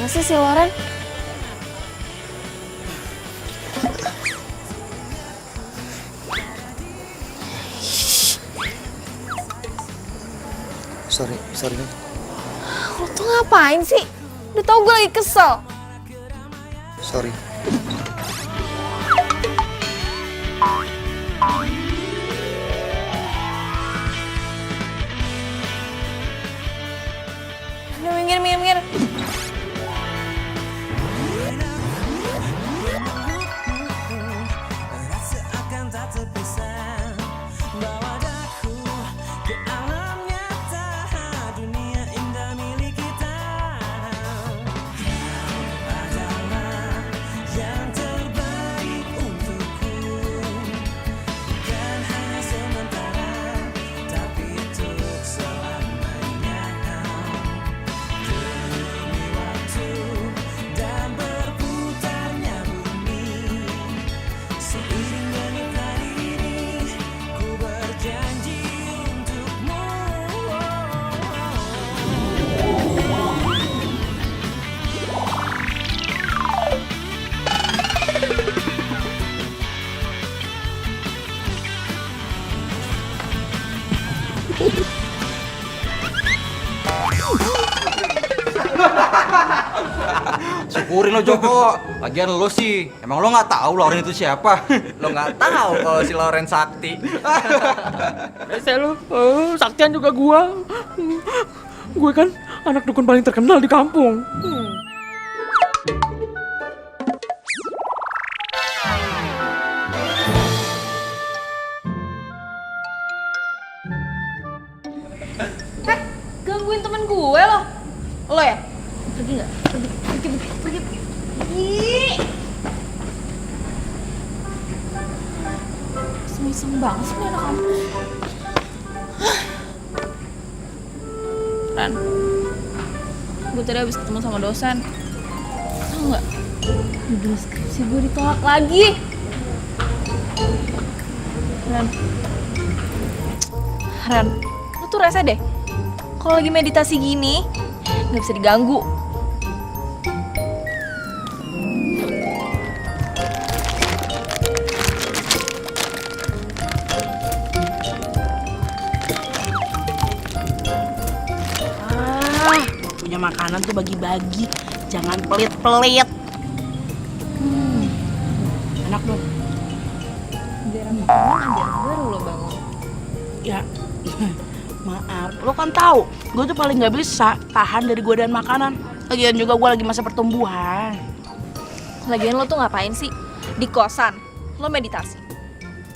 Mana sih si Loren? Sorry nih. Lo tuh ngapain sih? Udah tau gue lagi kesel. Sorry. Udah minggir. Syukurin lo Joko, lagian lo sih, emang lo nggak tahu Loren itu siapa? Lo nggak tahu kalau si Loren sakti. Rese lu, Saktian juga gua. Gue kan anak dukun paling terkenal di kampung. Gangguin temen gue lo. Lo ya? Pergi nggak? Pergi. Ih. Semisem banget sih nih anak kamu. Ran, gue tadi habis ketemu sama dosen. Tau nggak? Judul skripsi gue ditolak lagi. Ran, lo tuh rese deh. Kalau lagi meditasi gini, nggak bisa diganggu. Punya makanan tuh bagi-bagi, jangan pelit-pelit. Enak dong. Biar bangun aja, baru lo bangun. Ya, maaf. Lo kan tahu, gue tuh paling nggak bisa tahan dari godaan makanan. Lagian juga gue lagi masa pertumbuhan. Lagian lo tuh ngapain sih? Di kosan, lo meditasi.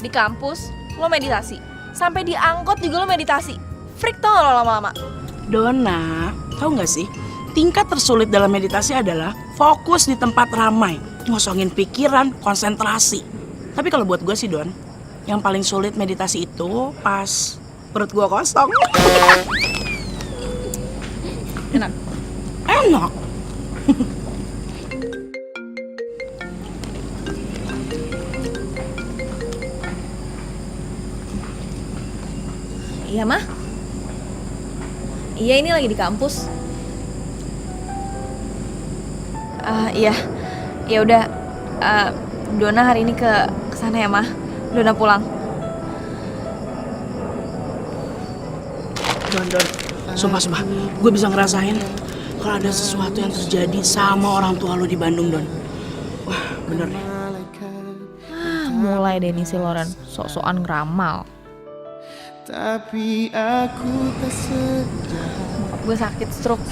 Di kampus, lo meditasi. Sampai di angkot juga lo meditasi. Freak tau gak lo lama-lama? Dona, tahu nggak sih? Tingkat tersulit dalam meditasi adalah fokus di tempat ramai, ngosongin pikiran, konsentrasi. Tapi kalau buat gue sih Don, yang paling sulit meditasi itu pas perut gue kosong. Enak. Enak. Iya mah? Iya ini lagi di kampus. Iya, ya udah. Dona hari ini ke sana ya mah. Dona pulang. Don, sumpah, gue bisa ngerasain kalau ada sesuatu yang terjadi sama orang tua lo di Bandung, Don. Wah, bener deh. Mulai deh nih si Loren, sok-sokan ngeramal. Tapi aku tak sejahat Bokap gue sakit stroke.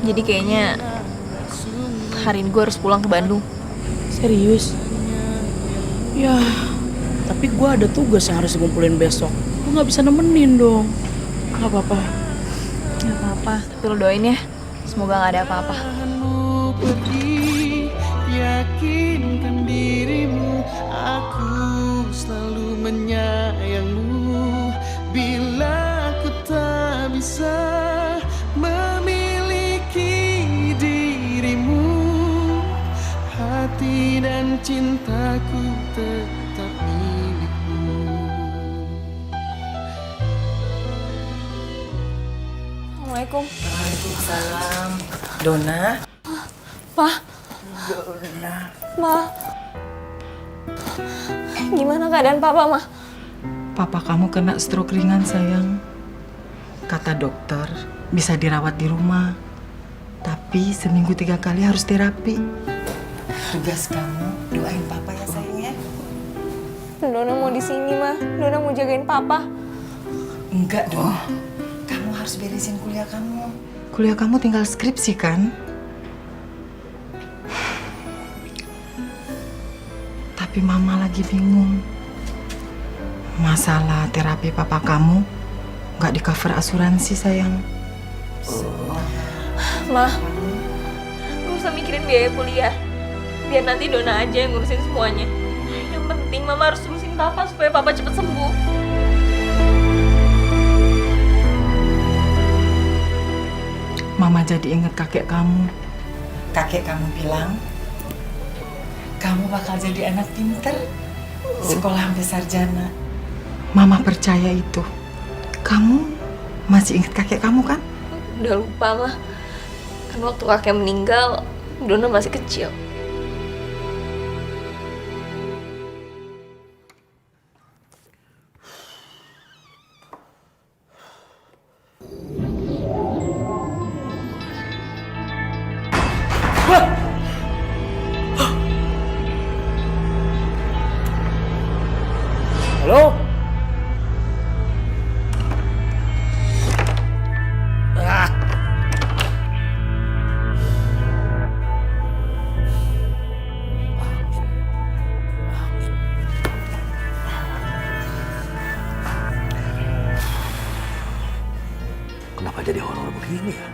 Jadi kayaknya hari ini gue harus pulang ke Bandung. Serius? Ya, tapi gue ada tugas yang harus dikumpulin besok. Gue gak bisa nemenin dong. Gak apa-apa. Gak apa-apa, tapi lo doain ya. Semoga gak ada apa-apa. Tahanmu pergi, yakinkan dirimu. Aku selalu menyayangmu. Bila aku tak bisa memiliki dirimu, hati dan cintaku tetap milikmu. Assalamualaikum. Waalaikumsalam. Dona. Ma. Ma. Gimana keadaan papa, Ma? Papa kamu kena stroke ringan, sayang. Kata dokter, bisa dirawat di rumah. Tapi seminggu 3 kali harus terapi. Tugas kamu, doain papa ya, sayang ya. Dona mau di sini, Ma. Dona mau jagain papa. Enggak dong. Kamu harus beresin kuliah kamu. Kuliah kamu tinggal skripsi kan? Tapi mama lagi bingung. Masalah terapi papa kamu nggak di cover asuransi, sayang. Ma, gak usah mikirin biaya kuliah. Biar nanti Dona aja yang ngurusin semuanya. Yang penting Mama harus urusin papa supaya papa cepet sembuh. Mama jadi inget kakek kamu. Kakek kamu bilang, kamu bakal jadi anak pinter, sekolah sampai sarjana. Mama percaya itu. Kamu masih inget kakek kamu kan? Udah lupa, Ma. Kan waktu kakek meninggal, Dona masih kecil. Halo? Kenapa jadi horor begini ya?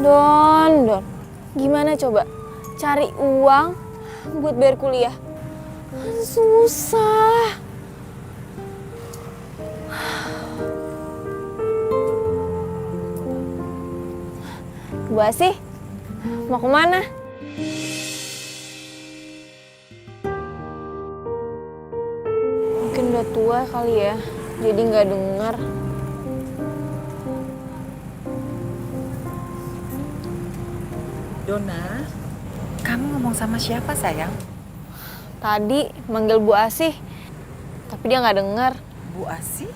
Don, gimana coba cari uang buat bayar kuliah? Susah. Bu Asih, mau kemana? Mungkin udah tua kali ya, jadi nggak dengar. Dona, kamu ngomong sama siapa, sayang? Tadi manggil Bu Asih, tapi dia nggak dengar. Bu Asih?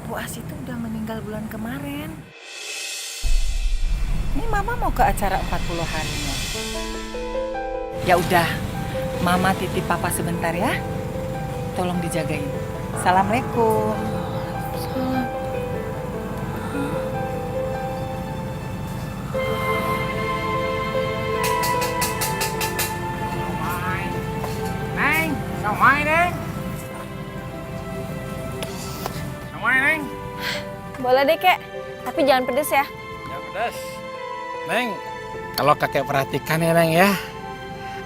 Bu Asih itu udah meninggal bulan kemarin. Ini Mama mau ke acara 40 harinya. Ya udah, Mama titip Papa sebentar ya. Tolong dijagain. Assalamualaikum. Neng, somai Neng. Somai Neng. Boleh deh, Kek. Tapi jangan pedes ya. Jangan pedas. Neng, kalau kakek perhatikan ya Neng ya.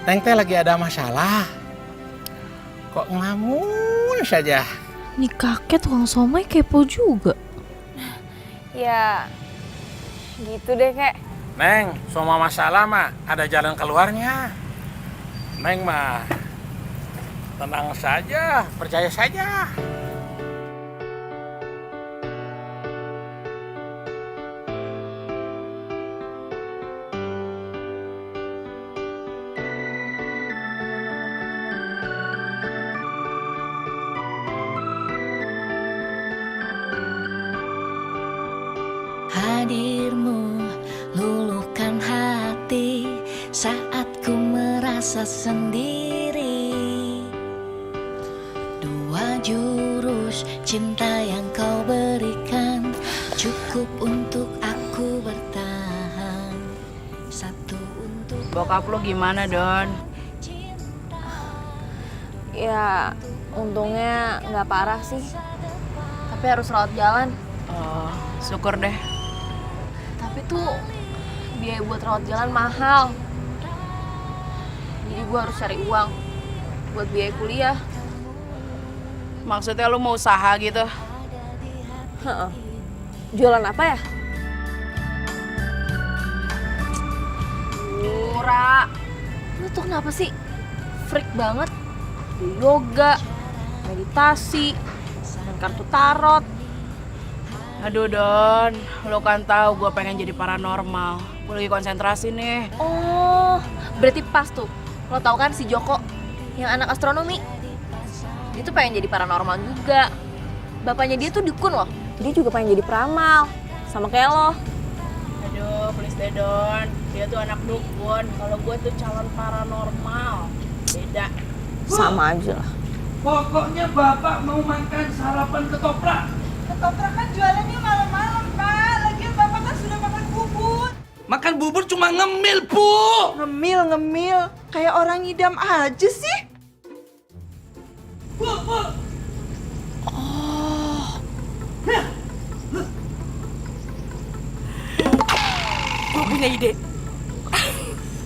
Neng teh lagi ada masalah. Kok ngelamun saja? Nih kakek tukang somai kepo juga. Ya, gitu deh, Kek. Neng, semua masalah mah ada jalan keluarnya. Neng mah tenang saja, percaya saja. Hadirmu luluhkan hati saat ku merasa sendiri. Dua jurus cinta yang kau beri cukup untuk aku bertahan. Satu untuk Bokap lo gimana, Don? Ya, untungnya nggak parah sih. Tapi harus rawat jalan. Oh, syukur deh. Tapi tuh biaya buat rawat jalan mahal. Jadi gue harus cari uang buat biaya kuliah. Maksudnya lo mau usaha gitu? Heeh. Jualan apa ya? Murah. Lu tuh kenapa sih? Freak banget. Yoga, meditasi, main kartu tarot. Aduh, Don. Lo kan tahu gue pengen jadi paranormal. Gue lagi konsentrasi nih. Oh, berarti pas tuh. Lo tau kan si Joko yang anak astronomi? Dia tuh pengen jadi paranormal juga. Bapaknya dia tuh dukun loh. Dia juga pengen jadi peramal. Sama kayak lo. Aduh, please deh, Don. Dia tuh anak dukun. Kalau gue tuh calon paranormal. Beda. Sama aja lah. Pokoknya Bapak mau makan sarapan ketoprak. Ketoprak kan jualannya malam-malam, Pak. Lagian Bapak kan sudah makan bubur. Makan bubur cuma ngemil, Bu. Ngemil. Kayak orang ngidam aja sih. Gue punya ide.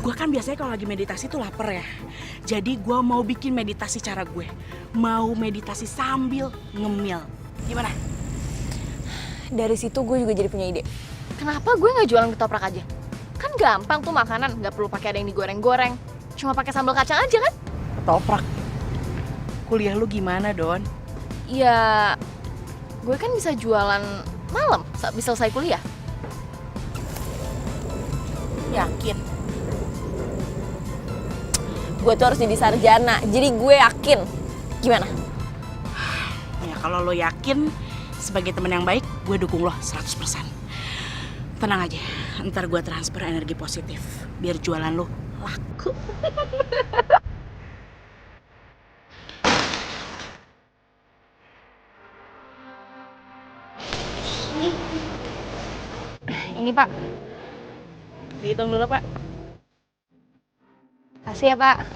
Gue kan biasanya kalau lagi meditasi tuh lapar ya. Jadi gue mau bikin meditasi cara gue. Mau meditasi sambil ngemil. Gimana? Dari situ gue juga jadi punya ide. Kenapa gue nggak jualan ketoprak aja? Kan gampang tuh makanan, nggak perlu pakai ada yang digoreng-goreng. Cuma pakai sambal kacang aja kan? Ketoprak. Kuliah lu gimana, Don? Ya, gue kan bisa jualan malam, bisa selesai kuliah. Yakin? Gue tuh harus jadi sarjana, jadi gue yakin. Gimana? Ya kalau lo yakin, sebagai teman yang baik, gue dukung lo 100%. Tenang aja, ntar gue transfer energi positif. Biar jualan lo laku. Ini Pak, Dihitung dulu, Pak. kasih ya Pak.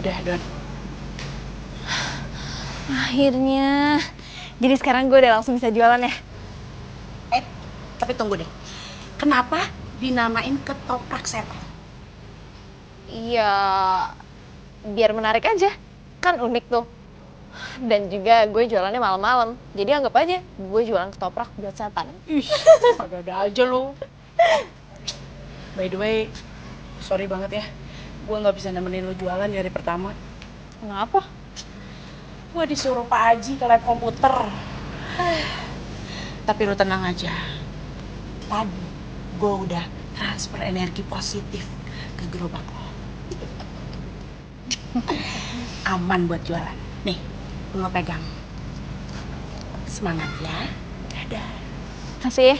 Udah, Don. Akhirnya. Jadi sekarang gue udah langsung bisa jualan ya? Tapi tunggu deh. Kenapa dinamain ketoprak setan? Iya, biar menarik aja. Kan unik tuh. Dan juga gue jualannya malam-malam. Jadi anggap aja gue jualan ketoprak buat setan. Ih, ada aja lo. By the way, sorry banget ya. Gue nggak bisa nemenin lo jualan di hari pertama. Kenapa? Gue disuruh Pak Haji ke lab komputer. Tapi lo tenang aja. Tadi gue udah transfer energi positif ke gerobak lo. Aman buat jualan. Nih, lo pegang. Semangat ya. Dadah. Kasih ya.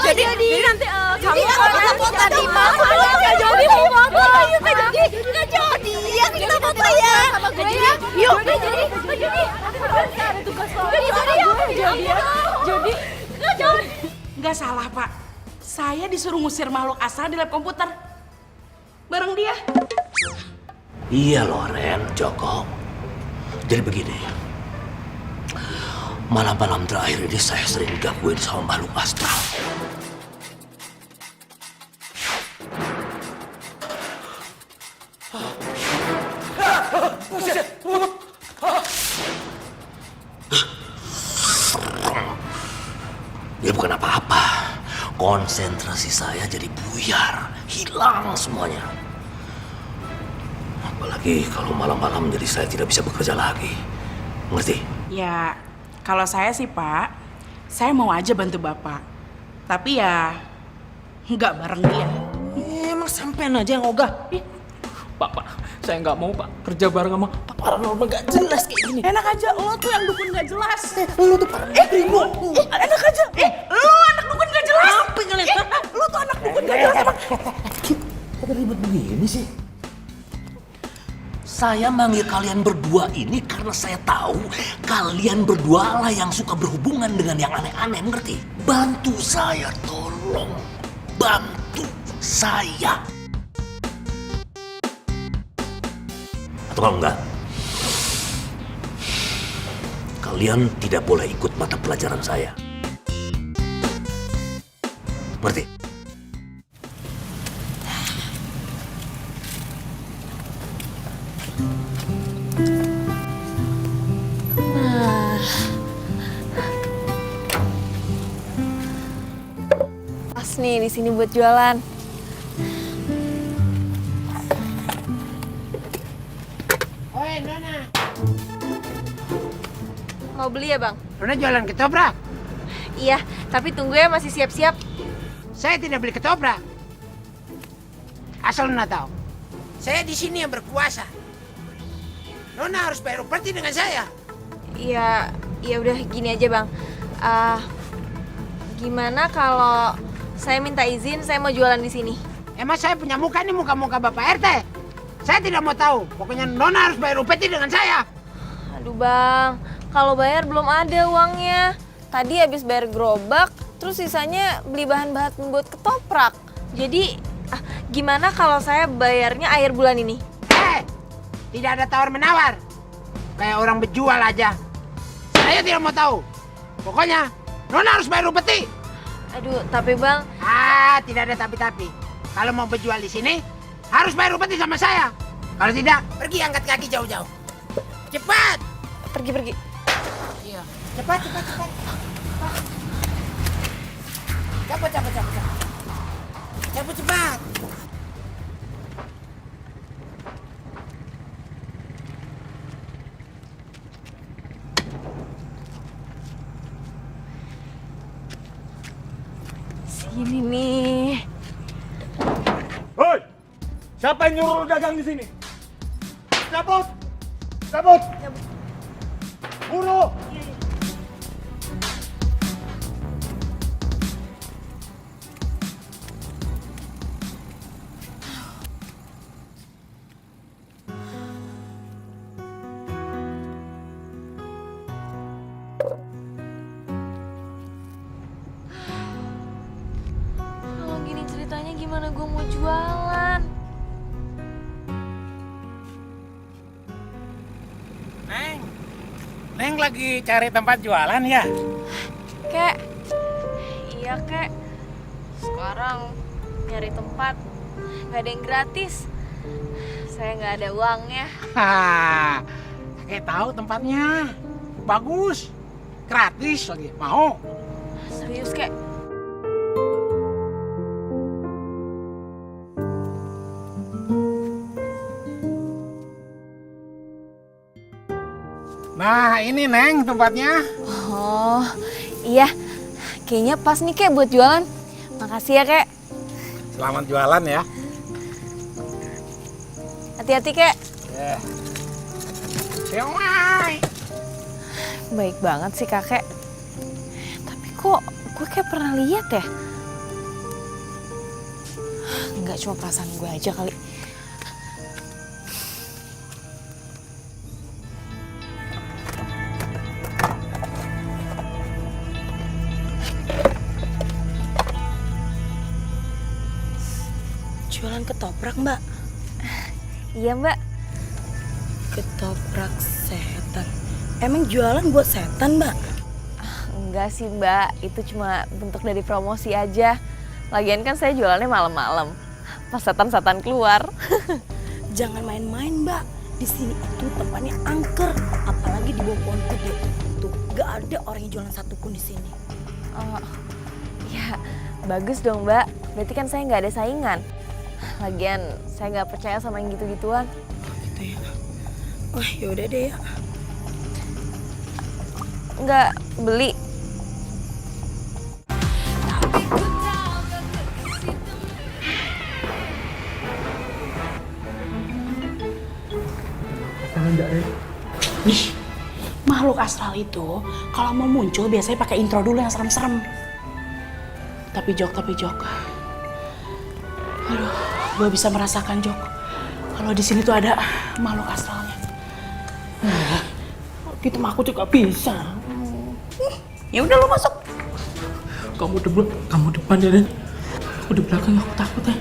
Jadi nanti kamu foto di mana? Yuk. Nggak salah, Pak. Saya disuruh ngusir makhluk astral di lab komputer. Bareng dia. Iya Loren, Joko. Jadi begini. Malam-malam terakhir ini saya sering digangguin sama makhluk astral. Ya bukan apa-apa. Konsentrasi saya jadi buyar, hilang semuanya. Apalagi kalau malam-malam jadi saya tidak bisa bekerja lagi. Ngerti? Ya, kalau saya sih Pak, saya mau aja bantu Bapak. Tapi ya, nggak bareng dia. Emang sampean aja yang ogah. Pak, saya nggak mau Pak kerja bareng sama paranormal nggak jelas kayak gini. Enak aja, lo tuh yang dukun nggak jelas. Lu tuh paranormal. Enak aja. Lo anak dukun nggak jelas. Apa ngeliat? Lo tuh anak dukun nggak jelas emang. Kok ribet begini sih? Saya manggil kalian berdua ini karena saya tahu kalian berdua lah yang suka berhubungan dengan yang aneh-aneh, ngerti? Bantu saya, tolong. Bantu saya. Atau kalau enggak, kalian tidak boleh ikut mata pelajaran saya. Ngerti? Pas nih di sini buat jualan. Oi, Nona. Mau beli ya, Bang? Nona jualan ketoprak. Iya, tapi tunggu ya, masih siap-siap. Saya tidak beli ketoprak. Asal Nona tahu. Saya di sini yang berkuasa. Nona harus bayar upeti dengan saya. Iya, ya udah gini aja, Bang. Gimana kalau saya minta izin, saya mau jualan di sini? Emang saya punya muka ini muka-muka Bapak RT? Saya tidak mau tahu. Pokoknya Nona harus bayar upeti dengan saya. Aduh, Bang. Kalau bayar belum ada uangnya. Tadi habis bayar gerobak, terus sisanya beli bahan-bahan buat ketoprak. Jadi, gimana kalau saya bayarnya akhir bulan ini? Tidak ada tawar-menawar. Kayak orang berjual aja. Saya tidak mau tahu. Pokoknya, Nona harus bayar upeti. Aduh, tapi Bang... Tidak ada tapi-tapi. Kalau mau berjual di sini, harus bayar upeti sama saya. Kalau tidak, pergi angkat kaki jauh-jauh. Cepat! Pergi. Iya. Cepat. Cabut cepat. Sini nih. Hoi! Siapa yang nyuruh lu dagang di sini? Cabut! Buru! Kalau gini ceritanya gimana gue mau jualan? Neng lagi cari tempat jualan ya? Kek. Iya, Kek. Sekarang nyari tempat nggak ada yang gratis. Saya nggak ada uangnya. Kakek tahu tempatnya. Bagus. Gratis lagi. Mau? Serius, Kek? Nah, ini Neng tempatnya. Oh, iya. Kayaknya pas nih, Kek, buat jualan. Makasih ya, Kek. Selamat jualan ya. Hati-hati, Kek. Siomay. Baik banget sih, Kakek. Tapi kok gue kayak pernah lihat ya? Nggak cuma perasaan gue aja kali. Jualan ketoprak, Mbak? Iya mbak. Ketoprak setan. Emang jualan buat setan, Mbak? Enggak sih mbak, itu cuma bentuk dari promosi aja. Lagian kan saya jualannya malam-malam, pas setan-setan keluar. Jangan main-main, Mbak. Di sini itu tempatnya angker, apalagi di bawah pohon gede. Tuh, gak ada orang yang jualan satupun di sini. Oh, ya bagus dong mbak. Berarti kan saya nggak ada saingan. Lagian saya nggak percaya sama yang gitu-gituan. Gitu ya. Wah, yaudah deh ya. Nggak beli. Makhluk astral itu kalau mau muncul biasanya pakai intro dulu yang serem-serem. Tapi Jok. Aduh, gue bisa merasakan Jok. Kalau di sini tuh ada makhluk astralnya. Gitu mah aku juga bisa. Ya udah lo masuk. Kamu depan ya, Ren. Aku di belakang, aku takut ya.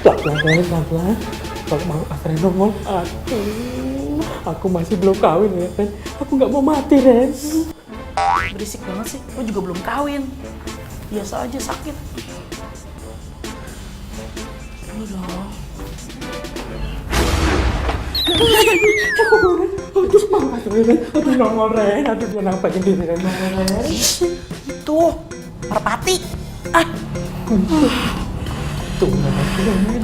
Pelan-pelan. Kalau mau Ren nongol, aduh, aku masih belum kawin ya, Ren. Aku nggak mau mati, Ren. Berisik banget sih, lo juga belum kawin. Biasa aja sakit. Udah. Aduh, maaf Ren. Aduh, nongol Ren. Aduh, dia nampakin diri Ren. Nongol Ren. Itu merpati. Tuh, Ren.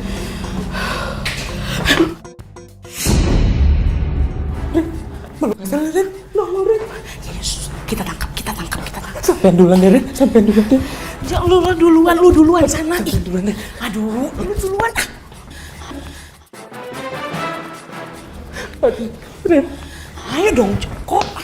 Malu kasar Ren. Nongol Ren. Yesus, kita tangkap. Sampean duluan ya, Ren. Jangan lu duluan sana. Sampean duluan Ren. Aduh, lu duluan. Aduh, Ren. Ayo dong, Joko. Aduh.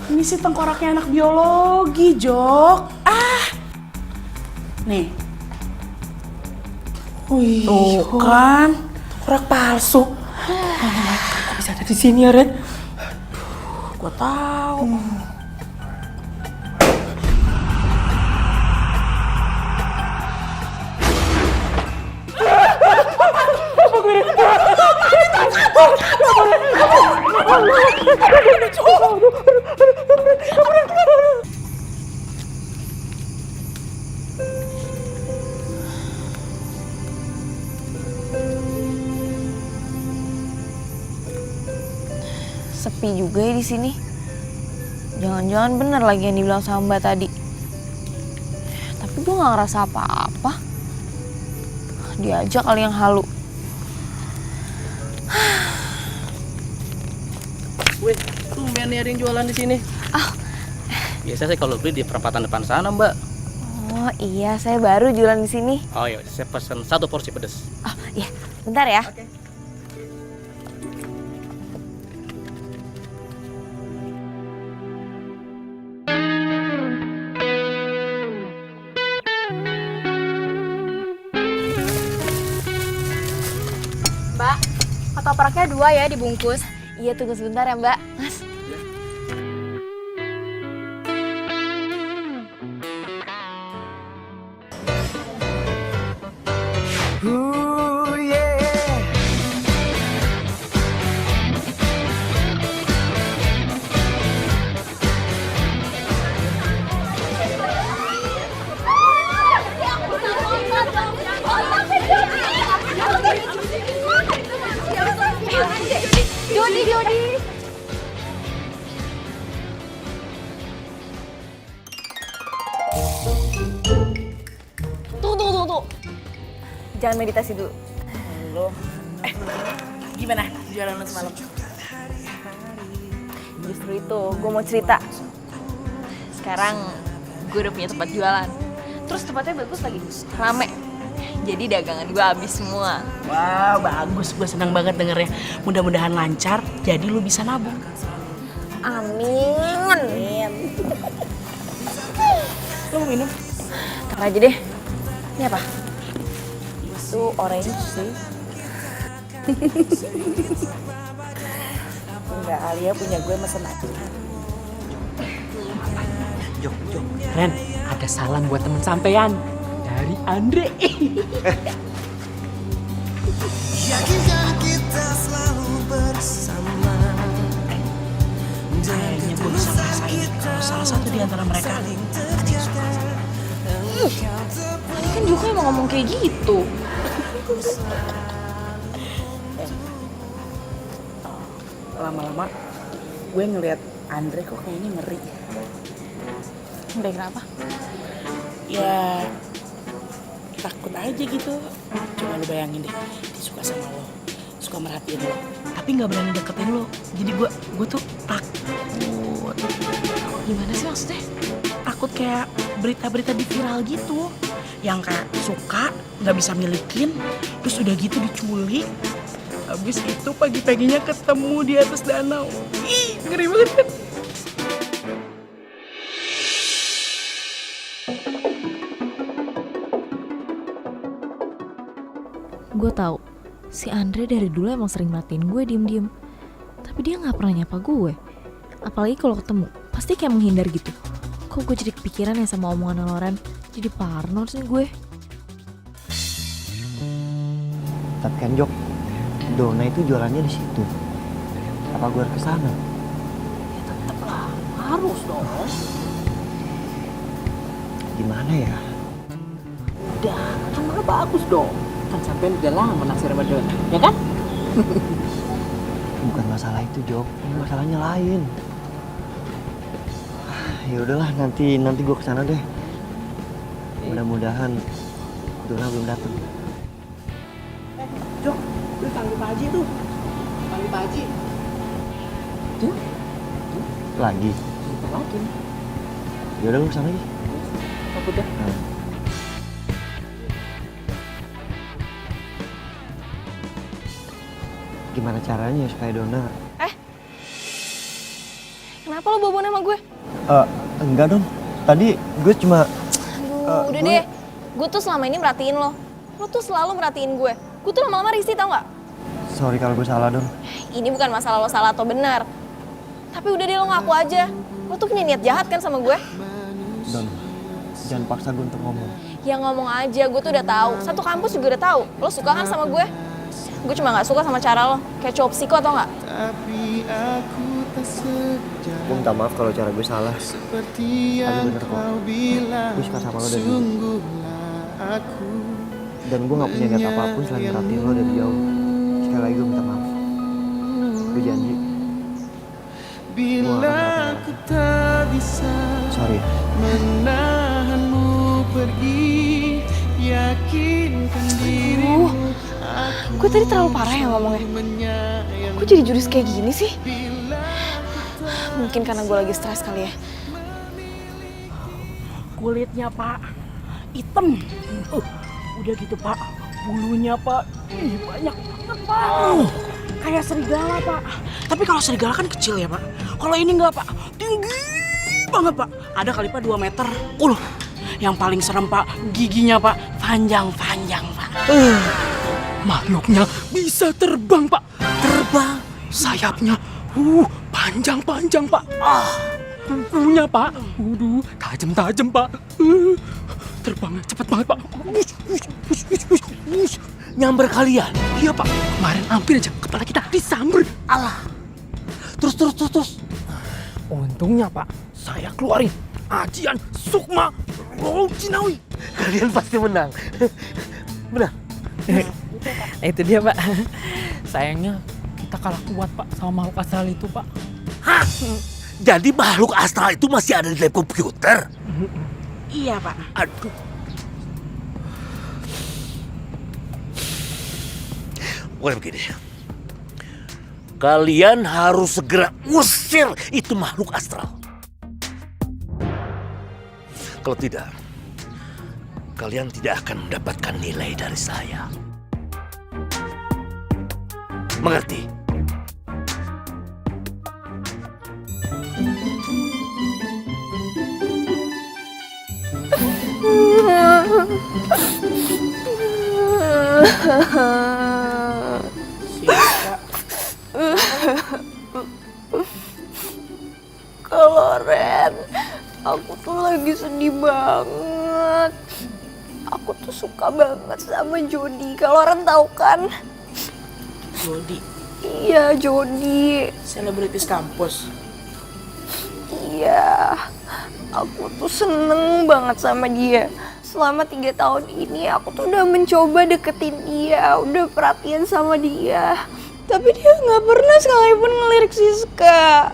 Ini sih tengkoraknya anak biologi, Jok. Nih. Wih, Tuh kan. tengkorak palsu. Kok bisa ada di sini ya, Ren? Gua tahu. Sepi juga ya di sini. Jangan-jangan bener lagi yang dibilang sama Mbak tadi. Tapi gue nggak ngerasa apa-apa. Dia aja kali yang halu. Wih, tumben nih ada yang jualan di sini. Biasa saya kalau beli di perempatan depan sana, Mbak. Oh iya, saya baru jualan di sini. Oh iya, saya pesan 1 porsi pedas. Oh iya, bentar ya. Mbak, ketopraknya 2 ya dibungkus. Iya, tunggu sebentar ya Mbak. Mas. Jody. Tunggu. Jangan meditasi dulu. Gimana jualan lo semalam? Justru itu, gue mau cerita. Sekarang gue udah punya tempat jualan. Terus tempatnya bagus lagi, rame. Jadi dagangan gue habis semua. Wah, bagus. Gue senang banget dengernya. Mudah-mudahan lancar, jadi lu bisa nabung. Amin. Lu mau minum? Ntar aja deh. Ini apa? Itu orange sih. Enggak, Alia punya gue mesen aja. Jok. Ren, ada salam buat temen sampean dari Andre. Yakinkan kita selalu bersama. Kayaknya gue bisa ngerasain kalau salah satu di antara mereka ada yang suka. Tadi kan Joko emang ngomong kayak gitu. Lama-lama gue ngeliat Andre kok kayaknya ngeri. Udah kenapa? Ya takut aja gitu. Coba lu bayangin deh, dia suka sama lo, suka merhatiin lo, tapi nggak berani deketin lo. Jadi gue tuh takut. Gimana sih maksudnya? Takut kayak berita-berita di viral gitu, yang kayak suka nggak bisa milikin, terus udah gitu diculik. Habis itu pagi-paginya ketemu di atas danau. Ih, ngeri banget kan? Gue tahu si Andre dari dulu emang sering merhatiin gue diem-diem. Tapi dia nggak pernah nyapa gue. Apalagi kalau ketemu, pasti kayak menghindar gitu. Kok gue jadi kepikiran ya sama omongan Loren? Jadi parno sih gue. Tapi kan Jok, Dona itu jualannya di situ. Apa gue harus kesana? Ya tetep lah, harus dong. Gimana ya? Udah, kan malah bagus dong. Kan sampean udah lama naksir sama Dona, ya kan? Bukan masalah itu Jok, ini masalahnya lain. Ya udahlah, nanti gue kesana deh. Mudah-mudahan Dona belum datang. Jok, lu panggil Pak Haji tuh. Panggil Pak Haji. Lagi? Lagi. Ya udah lu kesana aja. Apa udah? Gimana caranya supaya Dona? Kenapa lo bawa sama gue? Enggak dong. Tadi gue cuma... Aduh, udah deh. Gue tuh selama ini merhatiin lo. Lo tuh selalu merhatiin gue. Gue tuh lama-lama risih tau gak? Sorry kalau gue salah Don. Ini bukan masalah lo salah atau benar. Tapi udah deh lo ngaku aja. Lo tuh punya niat jahat kan sama gue? Don, jangan paksa gue untuk ngomong. Ya ngomong aja, gue tuh udah tahu. Satu kampus juga udah tahu. Lo suka kan sama gue? Gue cuma gak suka sama cara lo. Kayak cowok psiko atau gak? Gue minta maaf kalau cara gue salah. Tapi bener kok. Gue suka sama lo dari dulu. Dan gue gak punya niat apapun selain merhatiin lo dari jauh. Sekali lagi gue minta maaf. Gue janji. Gue gak akan ngerti. Sorry. Gue tadi terlalu parah ya ngomongnya. Gue jadi jurus kayak gini sih? Mungkin karena gue lagi stres kali ya. Kulitnya Pak, hitam. Udah gitu Pak, bulunya Pak, banyak banget Pak. Kayak serigala Pak. Tapi kalau serigala kan kecil ya Pak. Kalau ini enggak Pak, tinggi banget Pak. Ada kali Pak 2 meter. Yang paling serem Pak, giginya Pak, panjang-panjang Pak. Makhluknya bisa terbang, Pak. Terbang. Sayapnya, panjang-panjang, Pak. Kukunya, Pak. Tajam-tajam, Pak. Terbangnya cepet banget, Pak. Nyamber kalian? Iya, Pak. Kemarin hampir aja kepala kita disamber. Alah. Terus. Untungnya, Pak, saya keluarin ajian Sukma Rojinawi. Kalian pasti menang. Benar. Itu dia, Pak. Sayangnya kita kalah kuat, Pak, sama makhluk astral itu, Pak. Hah? Jadi makhluk astral itu masih ada di lab komputer? Iya Pak. Aduh. Pokoknya begini. Kalian harus segera usir itu makhluk astral. Kalau tidak, kalian tidak akan mendapatkan nilai dari saya. Mengerti? Kalau Ren, aku tuh lagi sedih banget. Aku tuh suka banget sama Jody. Kalau Ren tahu kan? Jody, Iya, Jody. selebritis kampus. Iya, aku tuh seneng banget sama dia. Selama 3 tahun ini aku tuh udah mencoba deketin dia, udah perhatian sama dia. Tapi dia nggak pernah sekalipun ngelirik Siska.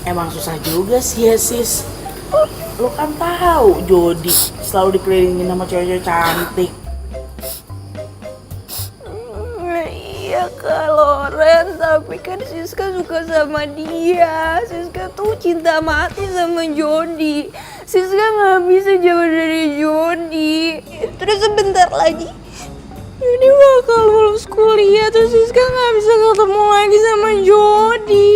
Emang susah juga sih ya sis. Lo kan tahu Jody selalu dikelilingin sama cewek-cewek cantik. Iya kalau Ren, tapi kan Siska suka sama dia. Siska tuh cinta mati sama Jody. Siska nggak bisa jauh dari Jody. Terus sebentar lagi Jody bakal lulus kuliah, terus Siska nggak bisa ketemu lagi sama Jody.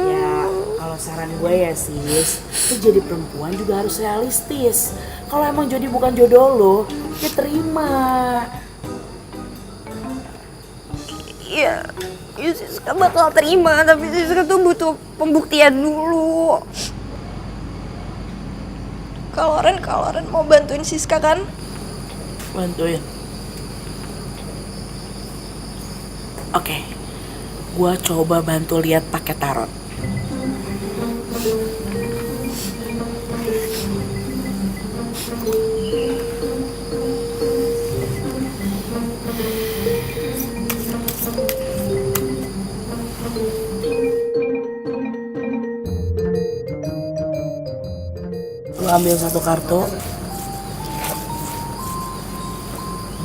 Ya, kalau saran gue ya sis, lo jadi perempuan juga harus realistis. Kalau emang Jody bukan jodoh lo, ya terima. Iya, Siska bakal terima, tapi Siska tuh butuh pembuktian dulu. Kalau Ren mau bantuin Siska kan? Bantuin. Oke, gue coba bantu lihat pakai tarot. Lu ambil satu kartu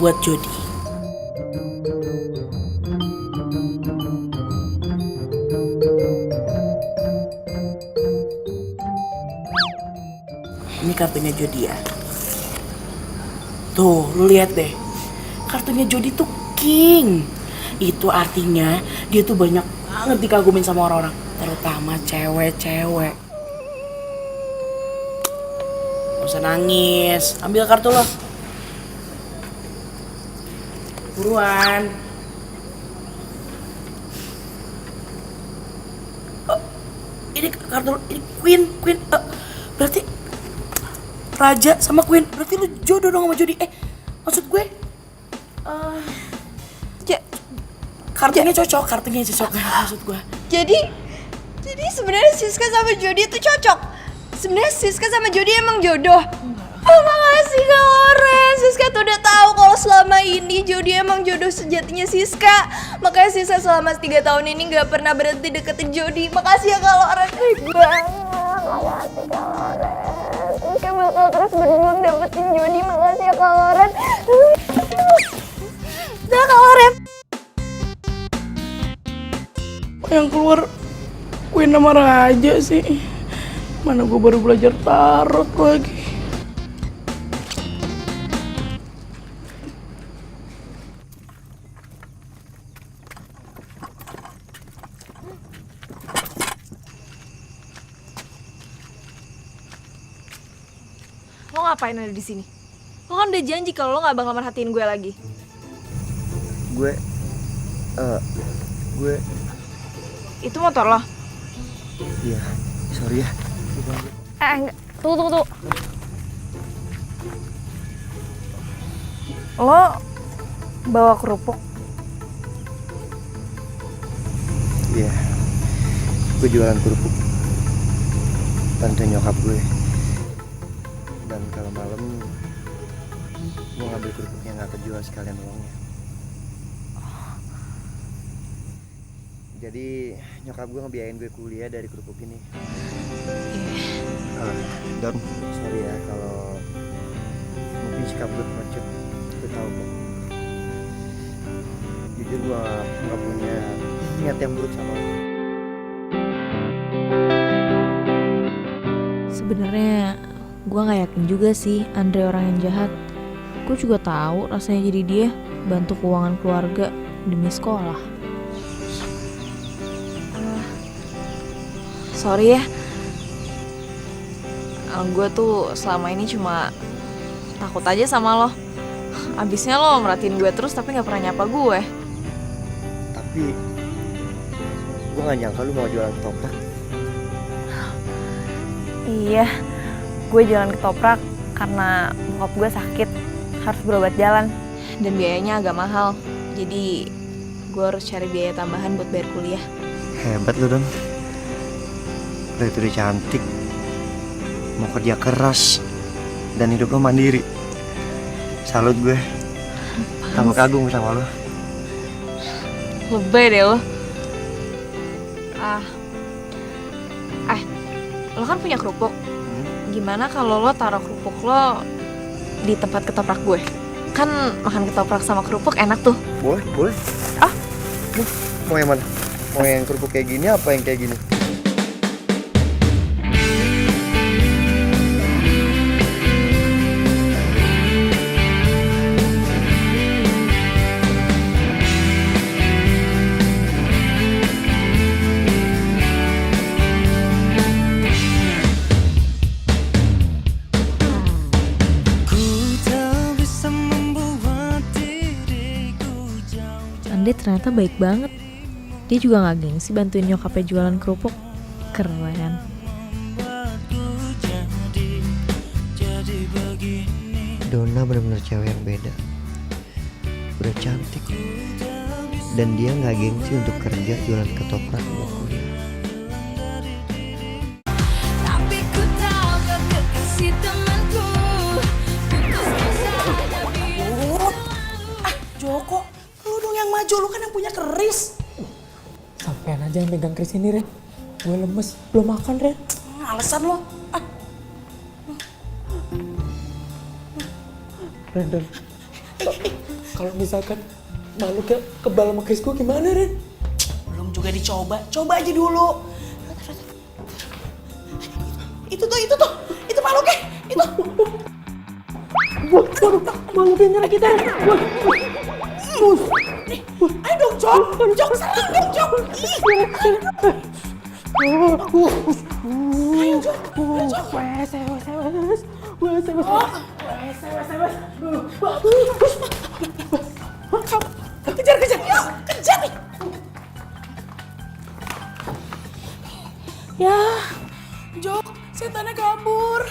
buat Jody. Ini kartunya Jody ya. Tuh, lu lihat deh. Kartunya Jody tuh king. Itu artinya dia tuh banyak banget dikagumin sama orang-orang, terutama cewek-cewek. Gak usah nangis, ambil kartu lo. Buruan. Ini kartu, ini Queen. Berarti Raja sama Queen, berarti lu jodoh dong sama Jody. Maksud gue, kartunya cocok maksud gue. Jadi sebenarnya Siska sama Jody itu cocok. Sebenarnya Siska sama Jody emang jodoh. Oh, makasih Kak Loren. Siska tuh udah tahu kalau selama ini Jody emang jodoh sejatinya Siska. Makanya Siska selama 3 tahun ini nggak pernah berhenti deketin Jody. Makasih ya Kak Loren. Baik banget. Makasih Kak Loren. Siska bakal terus berjuang dapetin Jody. Makasih ya Kak Loren. Dah Kak Loren. Yang keluar Queen sama Raja sih. Mana gue baru belajar tarot lagi. Lo ngapain ada di sini? Lo kan udah janji kalau lo nggak bakal merhatiin gue lagi. Gue Itu motor lo? iya, sorry ya. Enggak. Tunggu. Lo bawa kerupuk? Iya, gue jualan kerupuk. Bantuin nyokap gue. Dan kalau malam gue ngambil kerupuk yang gak kejual sekalian uangnya. Jadi nyokap gue ngebiayain gue kuliah dari kerupuk ini. Don, sorry ya kalau mungkin sikap gue pengecut. Gue tahu kok. Jujur gue gak punya niat yang buruk sama lo. Sebenarnya gue nggak yakin juga sih Andre orang yang jahat. Gue juga tahu rasanya jadi dia bantu keuangan keluarga demi sekolah. Sorry ya, gue tuh selama ini cuma takut aja sama lo. Abisnya lo merhatiin gue terus tapi nggak pernah nyapa gue. Tapi gue gak nyangka lu mau jualan ketoprak. Iya, gue jualan ketoprak karena bokap gue sakit, harus berobat jalan. Dan biayanya agak mahal, jadi gue harus cari biaya tambahan buat bayar kuliah. Hebat lu Don. Lo itu udah cantik, mau kerja keras, dan hidup lo mandiri. Salut gue, tambah kagum sama lo. Lebay deh lo. Lo kan punya kerupuk. Gimana kalau lo taruh kerupuk lo di tempat ketoprak gue? Kan makan ketoprak sama kerupuk enak tuh. Boleh, boleh. Mau yang mana? Mau yang kerupuk kayak gini apa yang kayak gini? Andre ternyata baik banget. Dia juga gak gengsi bantuin nyokapnya jualan kerupuk. Keren. Donna benar-benar cewek yang beda. Udah cantik. Dan dia gak gengsi untuk kerja jualan ketoprak buat kuliah. Tapi ku tahu kau kekasih temanku. Joko, lu dong yang maju, lu kan yang punya keris. Sampean aja yang megang keris ini, Ren. Gue lemes, belum makan, Ren. Alasan lo. Ren, kalau misalkan makhluknya kebal sama keris gue gimana, Ren? Belum juga dicoba, coba aja dulu. Itu makhluknya, itu. Makhluknya nyerang kita, Ren. Ayo dong, Jok, serang dong, Jok. Ayo, Jok. Kejar, yuk, kejar nih. Ya, Jok, setannya kabur.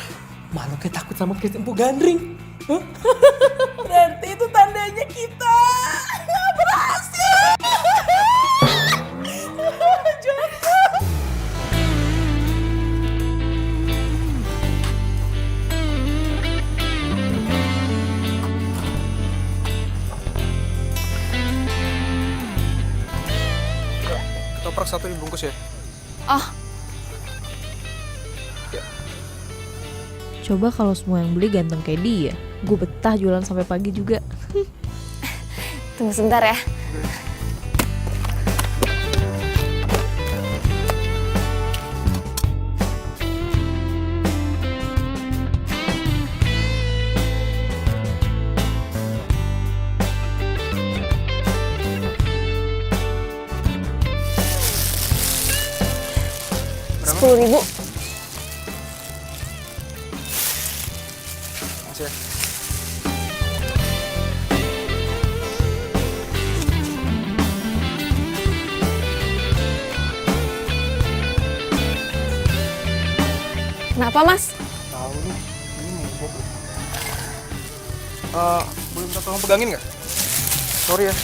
Makhluknya takut sama keris Empu Gandring. Hah? Berarti itu tandanya kita berhasil. Joko. Ketoprak satu dibungkus ya. Coba kalau semua yang beli ganteng kayak dia, gue betah jualan sampai pagi juga. Tunggu sebentar ya. Rp10.000. Kenapa, Mas? Tahu nih, ini mogok. Boleh minta tolong pegangin nggak? Sorry ya.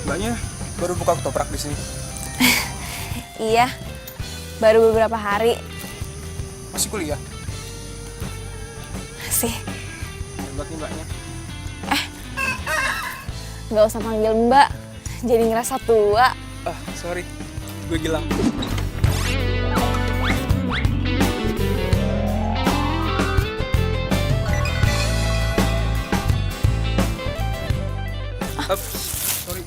Mbaknya baru buka ketoprak di sini. Iya, baru beberapa hari. Masih kuliah? Masih. Hebat nih mbaknya. Nggak usah panggil Mbak, jadi ngerasa tua. Sorry, gue Gilang. Sorry.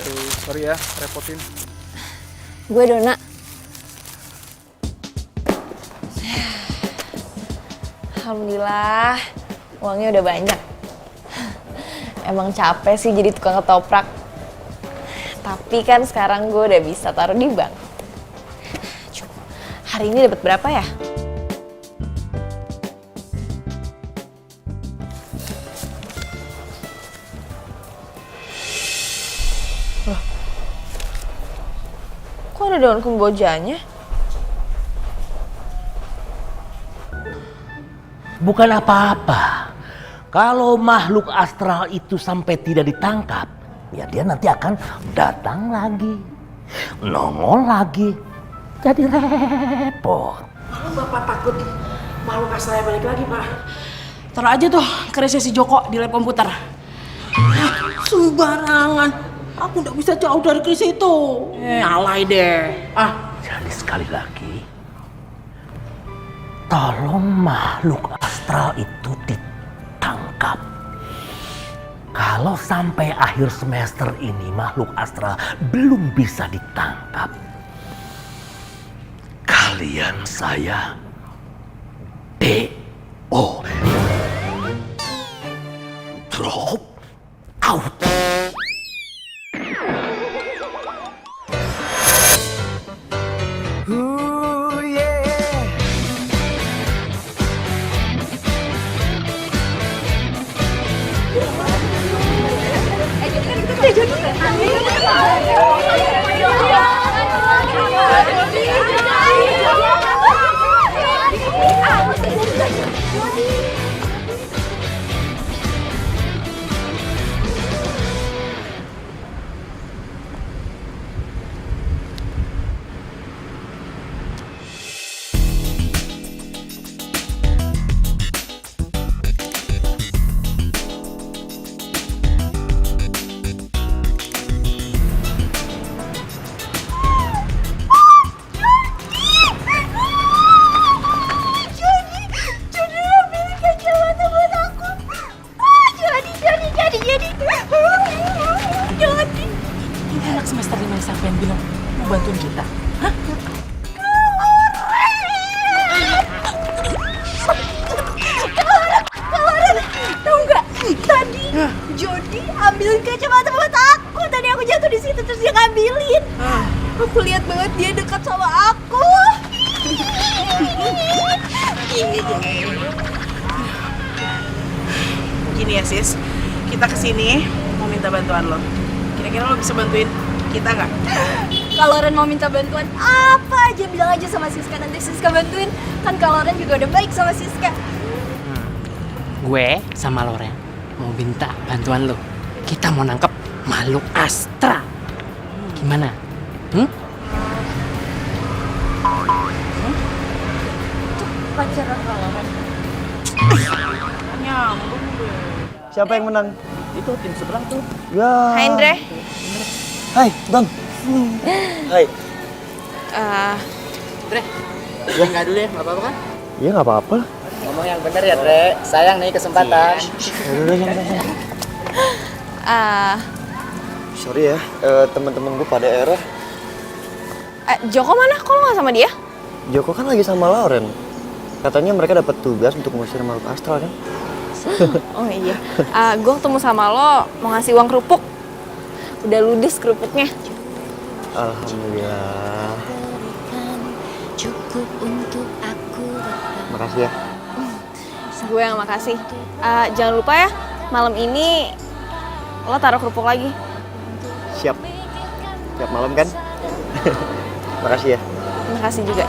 Aduh, sorry ya, repotin. Gue Dona. Alhamdulillah, uangnya udah banyak. Emang capek sih jadi tukang ketoprak. Tapi kan sekarang gue udah bisa taruh di bank. Coba, hari ini dapat berapa ya? Loh, kok ada daun kembojanya? Bukan apa-apa. Kalau makhluk astral itu sampai tidak ditangkap, ya dia nanti akan datang lagi, nongol lagi, jadi repot. Bapak takut makhluk astralnya balik lagi, Pak. Taruh aja tuh kerisnya si Joko di lab komputer. Sembarangan. Aku nggak bisa jauh dari keris itu. Alay deh. Jadi sekali lagi, tolong makhluk astral itu ditangkap. Kalau sampai akhir semester ini makhluk astral belum bisa ditangkap, kalian saya DO. Drop out. Ini anak semester 5 siapa yang bilang mau bantuin kita? Hah? Kaloran, tahu nggak? Tadi Jody ambilin kacamata buat aku. Tadi aku jatuh di situ terus dia ngambilin. Aku lihat banget dia dekat sama aku. Gini ya sis, kita kesini mau minta bantuan lo. Kira-kira lo bisa bantuin kita nggak? Kalau Ren mau minta bantuan apa aja bilang aja sama Siska, nanti Siska bantuin. Kan kalau Ren juga udah baik sama Siska. Gue sama Loren mau minta bantuan lo. Kita mau nangkep makhluk astral. Gimana? Pacaran kalau Ren. Nyambung deh. Siapa yang menang? Itu tim seberang tuh. Ya. Hai Indre. Hai, Don. Hai. Dre, ya nggak dulu ya, nggak apa-apa kan? Iya nggak apa-apa. Ngomong yang bener ya, Dre. Sayang nih kesempatan. Udah, jangan. Sorry ya, teman-teman gue pada error. Joko mana? Kok lo nggak sama dia? Joko kan lagi sama Lauren. Katanya mereka dapat tugas untuk ngusir makhluk astral kan? Oh iya. Gue ketemu sama lo mau ngasih uang kerupuk. Udah ludes kerupuknya. Alhamdulillah. Makasih ya. Gue yang makasih. Jangan lupa ya, malam ini lo taruh kerupuk lagi. Siap. Siap malam kan? Makasih ya. Makasih juga.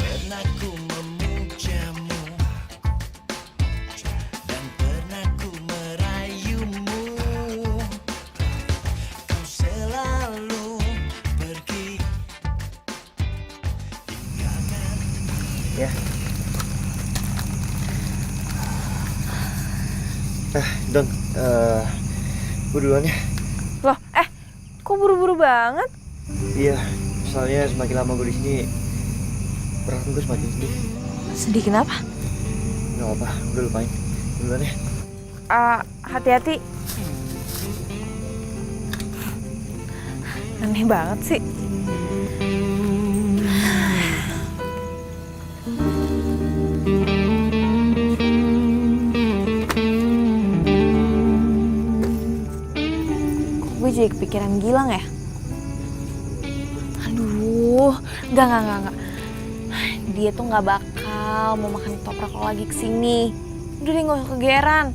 Pernah ku Ya. Don, gue duluan ya. Loh, kok buru-buru banget? Iya, soalnya semakin lama gue di sini, perasaan gue semakin sedih. Sedih kenapa? Gak apa-apa, udah lupain. Duluan ya. Hati-hati. Aneh banget sih. Gue jadi kepikiran Gilang ya? Aduh, enggak. Dia tuh nggak bakal mau makan ketoprak kalau lagi kesini. Udah deh, nggak usah kegeeran.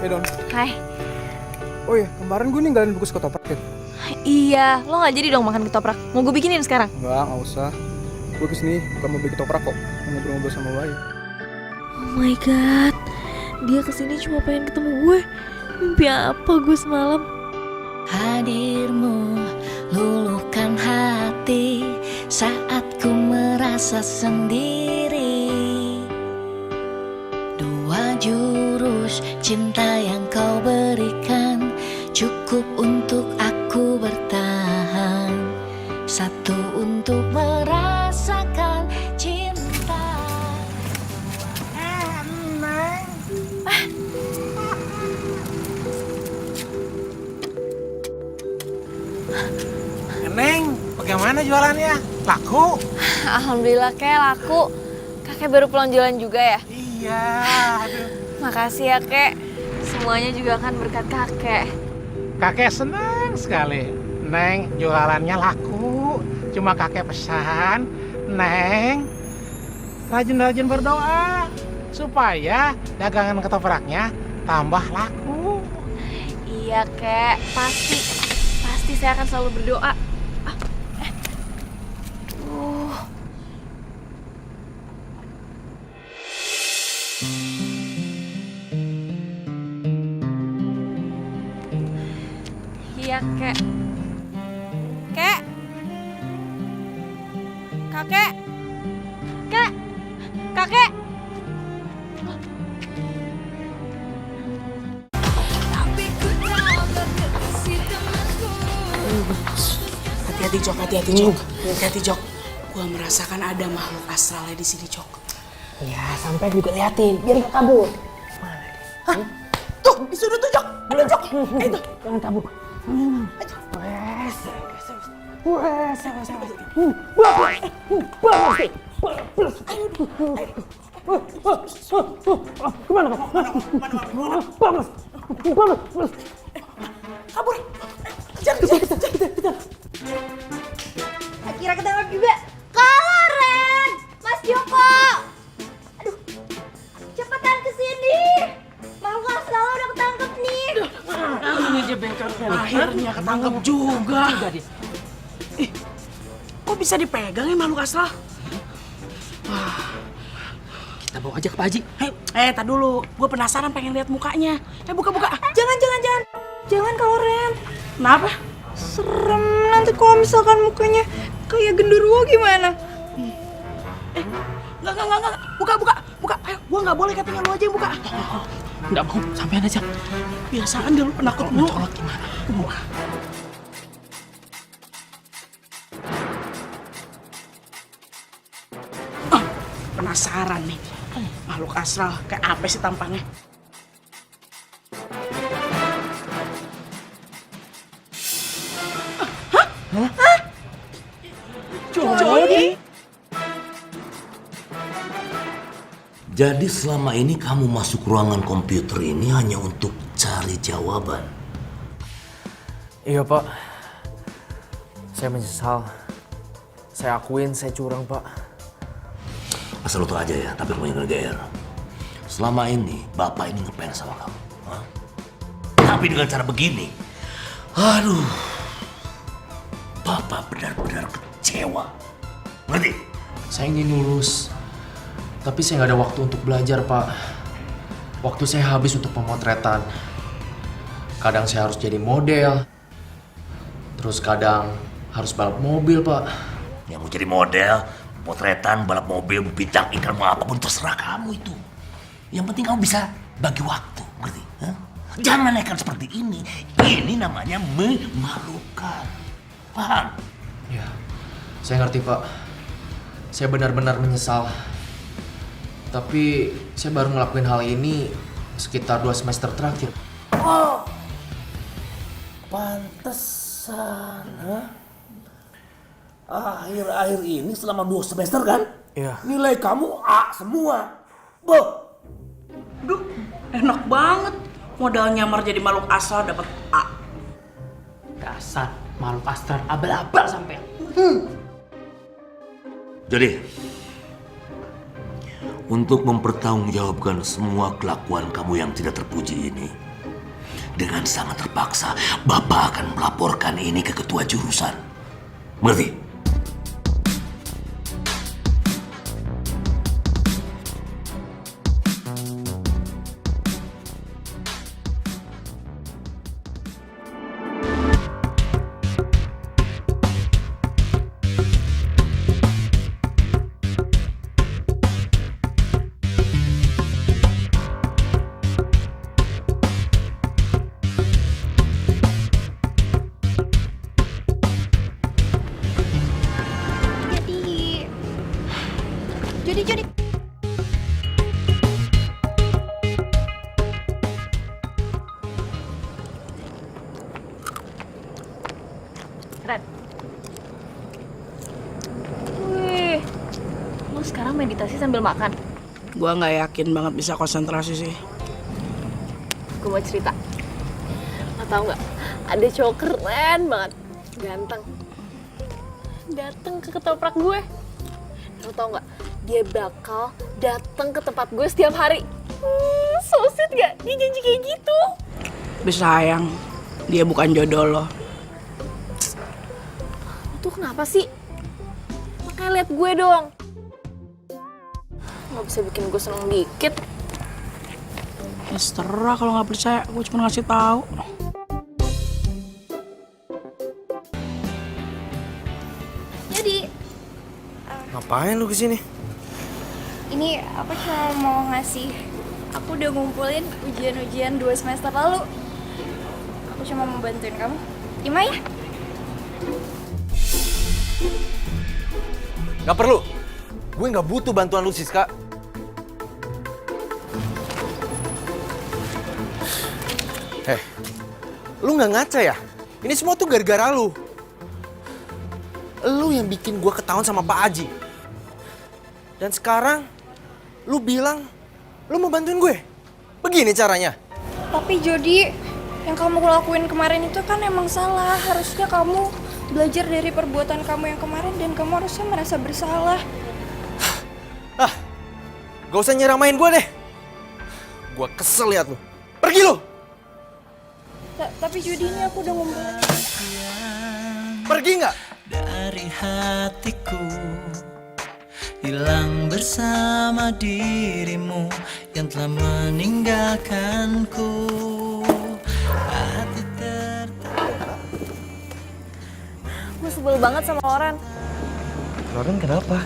Hey Don. Hai. Oh iya, kemarin gue ninggalin bungkus ketoprak ya? Iya, lo nggak jadi dong makan ketoprak. Mau gue bikinin sekarang? Enggak usah. Gue kesini bukan mau beli ketoprak kok, mau ngobrol-ngobrol sama lo aja. Oh my god, dia kesini cuma pengen ketemu gue. Mimpi apa gue semalam? Hadirmu luluhkan hati saat ku merasa sendiri. Dua jurus cinta yang kau berikan cukup untuk aku bertahan. Satu untuk merasakan cinta. Neng, bagaimana jualannya? Laku? Alhamdulillah kek laku. Kakek baru pulang jualan juga ya? Iya, aduh. Makasih ya kek. Semuanya juga kan berkat kakek. Kakek senang sekali. Neng, jualannya laku. Cuma kakek pesan, Neng, rajin-rajin berdoa supaya dagangan ketopraknya tambah laku. Iya kek, pasti saya akan selalu berdoa. Iya kek. Kek. Kakek. Kek. Kakek. Hati-hati Jok, hati-hati Jok. Hati-hati Jok. Gua merasakan ada makhluk astralnya di sini Jok. Ya, sampai juga liatin, biar gak kabur. Hah? Tuh, di sudut tuh Jok. Ada Jok. Itu. Jangan kabur. Kabur. Kejar. Akhirnya ketangkap juga. Kalau Ren, Mas Joko. Aduh, cepetan kesini. Makhluk astral udah ketangkep nih. Ini aja bengkel. Akhirnya ketangkep juga. Kok bisa dipegang ya makhluk astral? Wah. Kita bawa aja ke Pak Haji. Tar dulu. Gue penasaran pengen lihat mukanya. Buka. Jangan. Jangan kalau Ren. Kenapa? Serem nanti kalau misalkan mukanya kayak genderuwo gimana? Enggak. Buka. Ayo, gua nggak boleh katanya lu aja yang buka. Nggak mau, sampean aja. Biasaan dia lu penakut mulu. Mencolok gimana? Penasaran nih. Makhluk astral kayak apa sih tampangnya? Hah? Jody? Jadi selama ini kamu masuk ruangan komputer ini hanya untuk cari jawaban. Iya Pak, saya menyesal. Saya akuin saya curang, Pak. Asal lo tau aja ya, tapi kamu jangan GR. Selama ini, Bapak ini ngefans sama kamu. Hah? Tapi dengan cara begini, aduh, Bapak benar-benar kecewa. Ngerti? Saya ingin lulus, tapi saya nggak ada waktu untuk belajar, Pak. Waktu saya habis untuk pemotretan. Kadang saya harus jadi model, terus kadang harus balap mobil, Pak. Yang mau jadi model, potretan, balap mobil, bintang iklan, mau apapun terserah kamu itu. Yang penting kamu bisa bagi waktu, ngerti? Hah? Jangan nekat seperti ini. Ini namanya memalukan. Paham? Ya, saya ngerti, Pak. Saya benar-benar menyesal. Tapi saya baru ngelakuin hal ini sekitar 2 semester terakhir. Oh, pantesan, ha? Akhir-akhir ini selama 2 semester kan? Iya. Nilai kamu A semua. Boh. Duh, enak banget. Modal nyamar jadi makhluk astral dapat A. Dasar makhluk astral abal-abal sampai. Jadi, untuk mempertanggungjawabkan semua kelakuan kamu yang tidak terpuji ini, dengan sangat terpaksa, Bapak akan melaporkan ini ke ketua jurusan. Mengerti? Jody. Ren. Wih, lo sekarang meditasi sambil makan? Gua nggak yakin banget bisa konsentrasi sih. Gue mau cerita. Lo tau nggak? Ada cowok keren banget, ganteng. Dateng ke ketoprak gue. Lo tau nggak? Dia bakal datang ke tempat gue setiap hari. So sweet gak? Dia janji kayak gitu. Tapi sayang, dia bukan jodoh lo. Lo tuh kenapa sih? Makanya liat gue dong. Gak bisa bikin gue seneng dikit. Ya terserah kalau nggak percaya, gue cuma ngasih tahu. Jadi, Ngapain lu kesini? Ini aku cuma mau ngasih, aku udah ngumpulin ujian-ujian 2 semester lalu. Aku cuma mau bantuin kamu. Terima ya? Gak perlu. Gue gak butuh bantuan lu, Siska. Lu nggak ngaca ya? Ini semua tuh gara-gara lu. Lu yang bikin gue ketahuan sama Pak Aji. Dan sekarang, lu bilang, lu mau bantuin gue. Begini caranya. Tapi Jody, yang kamu lakuin kemarin itu kan emang salah. Harusnya kamu belajar dari perbuatan kamu yang kemarin dan kamu harusnya merasa bersalah. Gak usah nyeramain gue deh. Gue kesel liat lu. Pergi lu. Tapi Jody, ini aku udah ngumpulin. Pergi nggak? Dari hatiku hilang bersama dirimu yang telah meninggalkanku. Hati gue sebel banget sama Loren. Loren kenapa?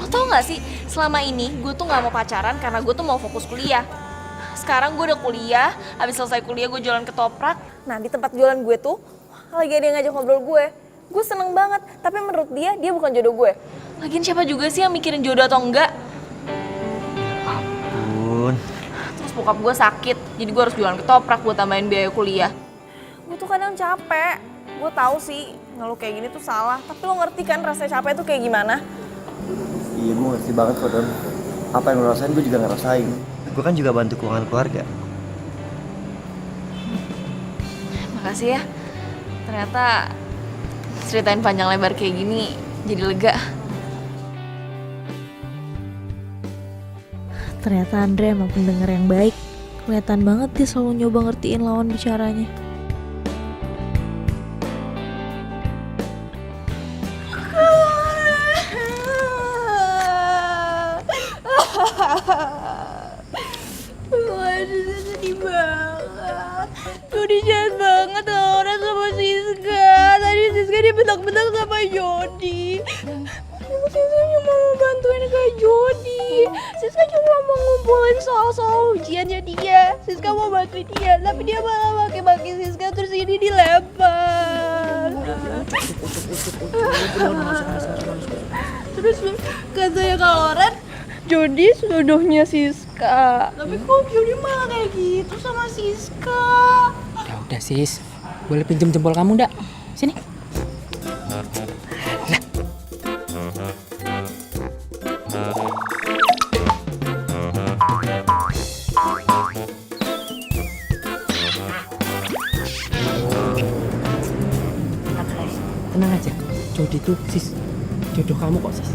Lo tau gak sih, selama ini gue tuh gak mau pacaran karena gue tuh mau fokus kuliah. Sekarang gue udah kuliah, habis selesai kuliah gue jualan ketoprak. Nah di tempat jualan gue tuh, lagi ada yang ngajak ngobrol gue. Gue seneng banget, tapi menurut dia bukan jodoh gue. Lagian siapa juga sih yang mikirin jodoh atau enggak? Ampun. Terus bokap gue sakit, jadi gue harus jualan ketoprak buat tambahin biaya kuliah. Gue tuh kadang capek. Gue tahu sih ngeluh kayak gini tuh salah, tapi lo ngerti kan rasanya capek tuh kayak gimana? Iya, gue ngerti banget kok, Don. Apa yang lo rasain, gue juga ngerasain. Gue kan juga bantu keuangan keluarga. Makasih ya. Ternyata ceritain panjang lebar kayak gini Jadi lega. Ternyata Andre emang pendengar yang baik. Kelihatan banget dia selalu nyoba ngertiin lawan bicaranya. Waduh, sedih banget. Jody jahat banget Laura sama Siska. Tadi Siska dibentak-bentak sama Jody. Siska cuma mau bantuin Kak Jody. Siska cuma mau ngumpulin soal-soal ujiannya dia. Siska mau bantuin dia, tapi dia malah maki-maki Siska terus ini dilempar. Terus katanya Kak Lauren, Jody sudohnya Siska. Tapi kok Jody malah kayak gitu sama Siska? Ya udah sis, boleh pinjem jempol kamu ndak? Sini. Tenang aja, Jody tuh sis, jodoh kamu kok sis.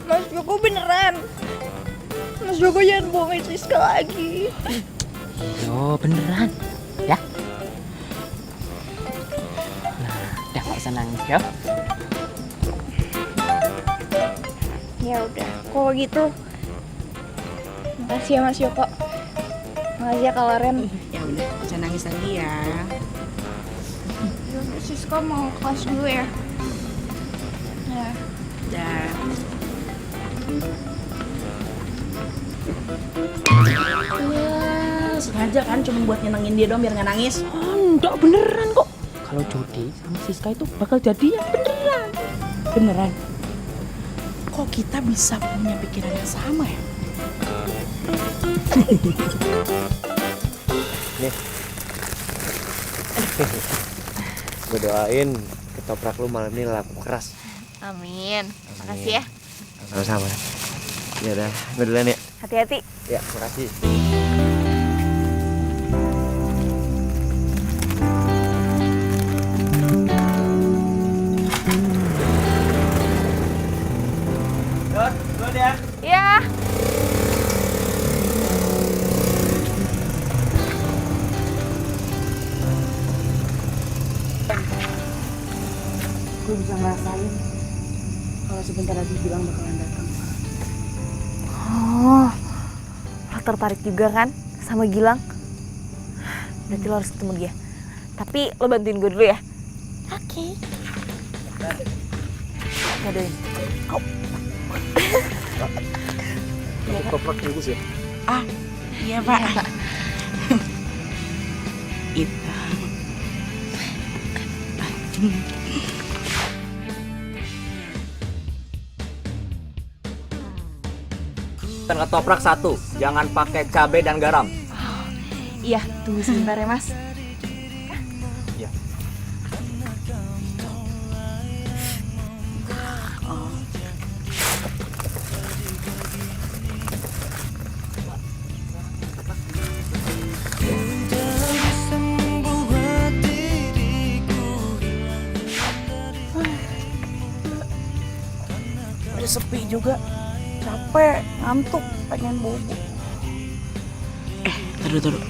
Mas Joko beneran. Mas Joko jangan bohongin Siska lagi. Yo beneran, ya? Nah, udah gak usah nangis ya. Ya udah, kalau gitu. Makasih ya Mas Joko. Makasih ya Kak Lauren. Ya udah, jangan nangis lagi ya. Ya udah, Siska mau kelas dulu ya. Ya. Dah. Ya, sengaja kan cuma buat nyenengin dia dong biar nggak nangis. Enggak beneran kok. Kalau Jody sama Siska itu bakal jadian beneran. Beneran. Kok kita bisa punya pikiran yang sama ya? Nih. Gue doain ketoprak lu malam ini laku keras. Amin. Makasih ya. Sama-sama. Ya udah, gue duluan ya. Hati-hati. Ya, makasih. Duluan ya. Ya. Gue bisa ngerasain kalau sebentar lagi bilang bakalan datang. Oh, lo tertarik juga kan sama Gilang? Berarti lo harus ketemu dia. Tapi lo bantuin gue dulu ya. Oke. Ngadoin. Kau. Ketoprak bagus ya? Ah, iya Pak. Itu. Dan ketoprak 1, jangan pakai cabai dan garam. Iya, tunggu sebentar ya Mas. Iya. Udah sepi juga. Capek, ngantuk, pengen bobo.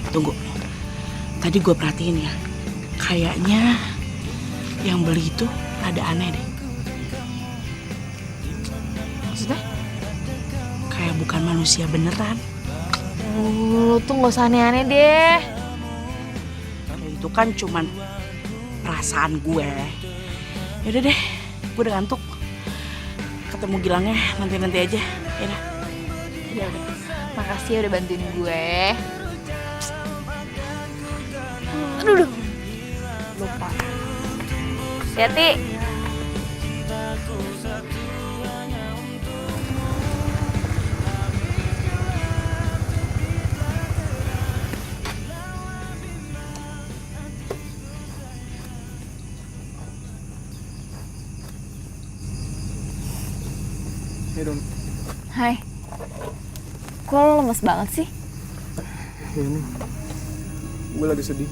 Tunggu. Tadi gue perhatiin ya, kayaknya yang beli itu rada aneh deh. Maksudnya? Kayak bukan manusia beneran. Lo tuh gak usah aneh-aneh deh. Itu kan cuman perasaan gue. Yaudah deh, gue udah ngantuk. Ketemu Gilangnya nanti aja. Yaudah. Ya udah. Makasih ya udah bantuin gue. Aduh. Lupa. Hati-hati. Hey Don, Hai. Kok lo lemes banget sih? ini gue lagi sedih.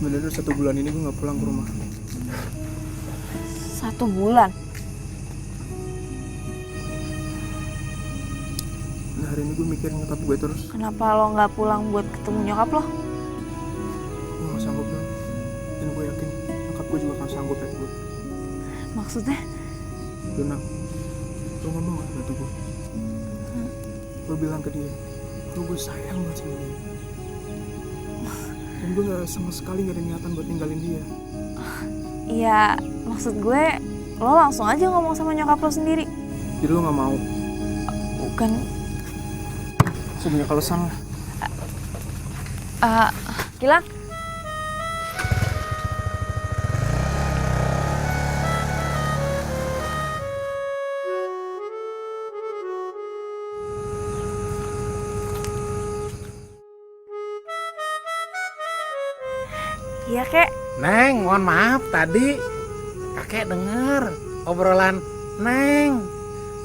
Sebenarnya 1 bulan ini gue nggak pulang ke rumah. 1 bulan? Nah, hari ini gue mikirin nyokap gue terus. Kenapa lo nggak pulang buat ketemu nyokap lo? Gue gak sanggup bang. Dan gue yakin nyokap gue juga akan sanggup liat gue. Maksudnya? Dona, lo ngomong gak bantu gue? Lo bilang ke dia kalau gue sayang banget sama dia. Dan gue gak sama sekali gak ada niatan buat ninggalin dia. Iya, maksud gue lo langsung aja ngomong sama nyokap lo sendiri. Jadi lo gak mau? Bukan. Sebenarnya kalau sama. Gilang? Iya, Kek. Neng, mohon maaf tadi kakek denger obrolan Neng.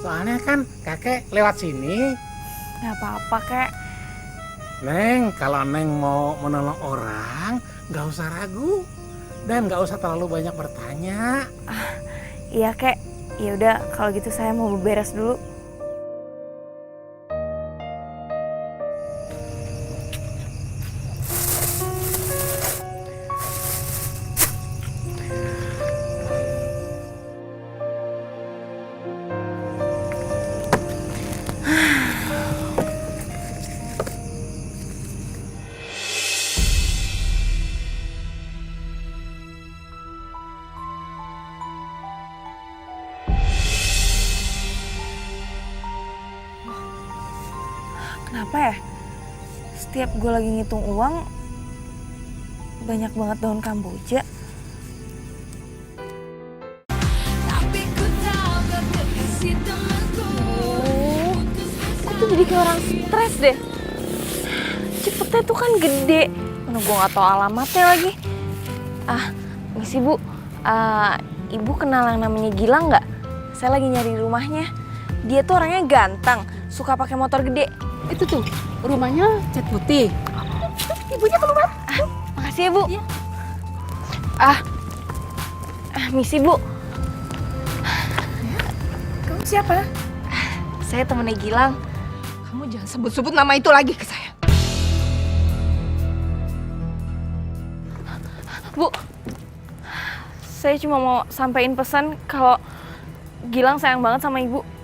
Soalnya kan kakek lewat sini. Gak apa-apa, Kek. Neng, kalau Neng mau menolong orang, gak usah ragu. Dan gak usah terlalu banyak bertanya. Iya, Kek. Ya udah, kalau gitu saya mau beberes dulu. Kenapa ya? Setiap gue lagi ngitung uang, banyak banget daun kamboja. Tapi ku tahu kau kekasih temanku. Gue tuh jadi kayak orang stres deh. Cepetnya tuh kan gede. Mana gue gak tau alamatnya lagi. Misi Bu, Ibu kenal yang namanya Gilang nggak? Saya lagi nyari rumahnya. Dia tuh orangnya ganteng, suka pakai motor gede. Itu tuh, rumahnya cat putih. Ibunya keluar. Makasih ya, Bu. Iya. Misi, Bu. Kamu siapa? Saya temennya Gilang. Kamu jangan sebut-sebut nama itu lagi ke saya. Bu, saya cuma mau sampein pesan kalau Gilang sayang banget sama Ibu.